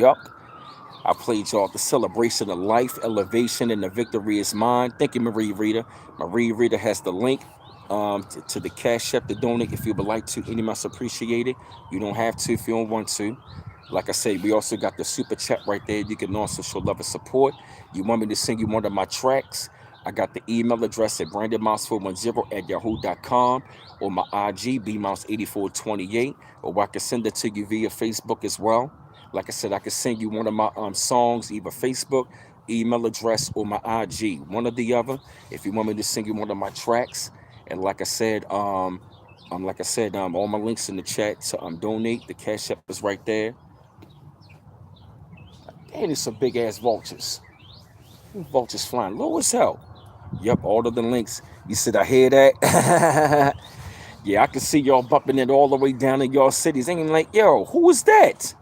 I played y'all the celebration of life, elevation, and the victory is mine. Thank you, Marie Rita. Marie Rita has the link to the Cash App to donate if you would like to. Any much appreciated. You don't have to if you don't want to. Like I said, we also got the super chat right there. You can also show love and support. You want me to sing you one of my tracks? I got the email address at brandonmouse410 at yahoo.com, or my IG, bmouse8428, or I can send it to you via Facebook as well. Like I said, I can send you one of my songs, either Facebook, email address, or my IG, one or the other. If you want me to send you one of my tracks, and all my links in the chat to donate. The cash app is right there. And it's some big ass vultures. Vultures flying low as hell. Yep, all of the links. You said I hear that? Yeah, I can see y'all bumping it all the way down in y'all cities. Ain't like, yo, who is that?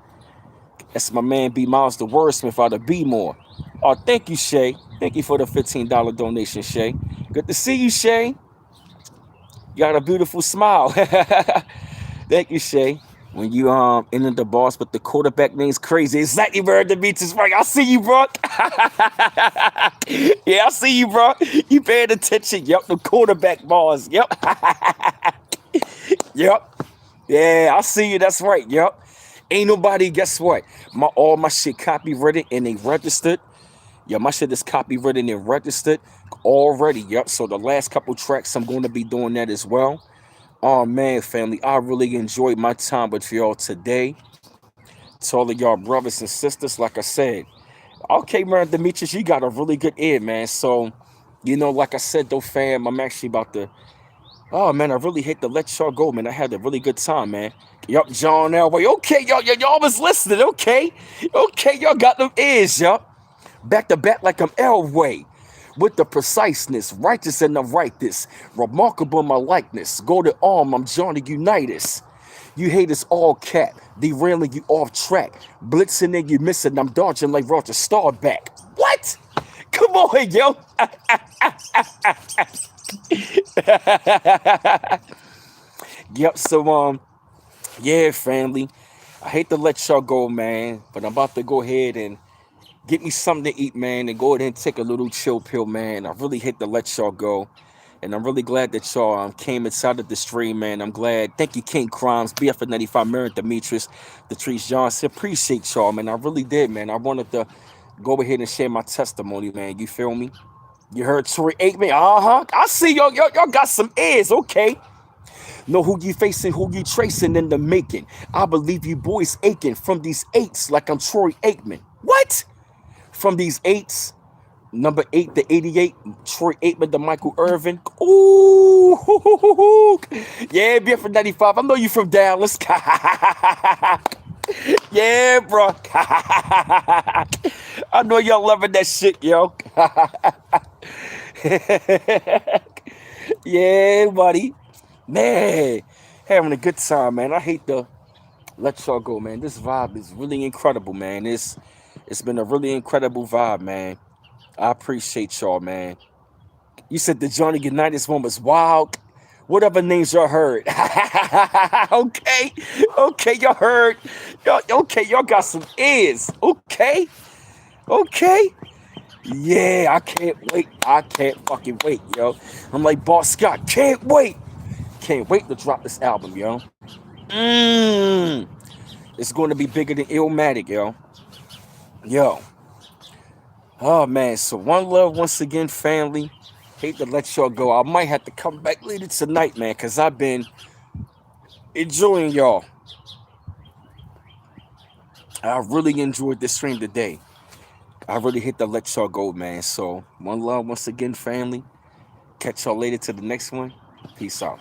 That's my man B Miles, the wordsmith out of B More. Oh, thank you, Shay. Thank you for the $15 donation, Shay. Good to see you, Shay. You got a beautiful smile. Thank you, Shay. When you entered the boss, but the quarterback name's crazy. Exactly where the beats is right. I see you, bro. Yeah, I see you, bro. You paying attention. Yep, the quarterback bars. Yep. Yep. Yeah, I see you. That's right. Yep. Ain't nobody, guess what? All my shit copywritten and they registered. Yeah, my shit is copywritten and registered already. Yep. So the last couple tracks, I'm going to be doing that as well. Oh man, family, I really enjoyed my time with y'all today. To all of y'all brothers and sisters, like I said, okay, man, Demetrius, you got a really good ear, man. So, like I said, though, fam, I'm actually about to. Oh man, I really hate to let y'all go, man. I had a really good time, man. Yup, John Elway. Okay, y'all was listening. Okay, y'all got them ears, yup. Back to back like I'm Elway. With the preciseness, righteous and the righteous, remarkable my likeness. Go to arm, I'm Johnny Unitas. You haters all cap, derailing you off track. Blitzing and you missing, I'm dodging like Roger Starback. What? Come on, yo. Yep, so yeah, family. I hate to let y'all go, man, but I'm about to go ahead and get me something to eat, man, and go ahead and take a little chill pill, man. I really hate to let y'all go. And I'm really glad that y'all came inside of the stream, man. I'm glad. Thank you, King Crimes, BF95, Mary Demetrius, Latrice Johnson. Appreciate y'all, man. I really did, man. I wanted to go ahead and share my testimony, man. You feel me? You heard Troy Aikman? Uh-huh. I see y'all got some ears, okay. Know who you facing, who you tracing in the making. I believe you boys aching from these eights like I'm Troy Aikman. What? From these eights, number 8 to 88, Troy Aikman to Michael Irvin. Ooh, yeah, BF95. I know you from Dallas. Yeah, bro. I know y'all loving that shit, yo. Yeah, buddy. Man, having a good time, man. I hate to let y'all go, man. This vibe is really incredible, man. It's been a really incredible vibe, man. I appreciate y'all, man. You said the Johnny Unitas one was wild. Whatever names y'all heard. Okay. Okay, y'all heard. Y'all got some ears. Okay. Yeah, I can't wait. I can't fucking wait, yo. I'm like Boss Scott. Can't wait. Can't wait to drop this album, yo. It's going to be bigger than Illmatic, yo. Yo. Oh, man. So one love once again, family. Hate to let y'all go. I might have to come back later tonight, man, because I've been enjoying y'all. I really enjoyed this stream today. I really hate to let y'all go, man. So one love once again, family. Catch y'all later to the next one. Peace out.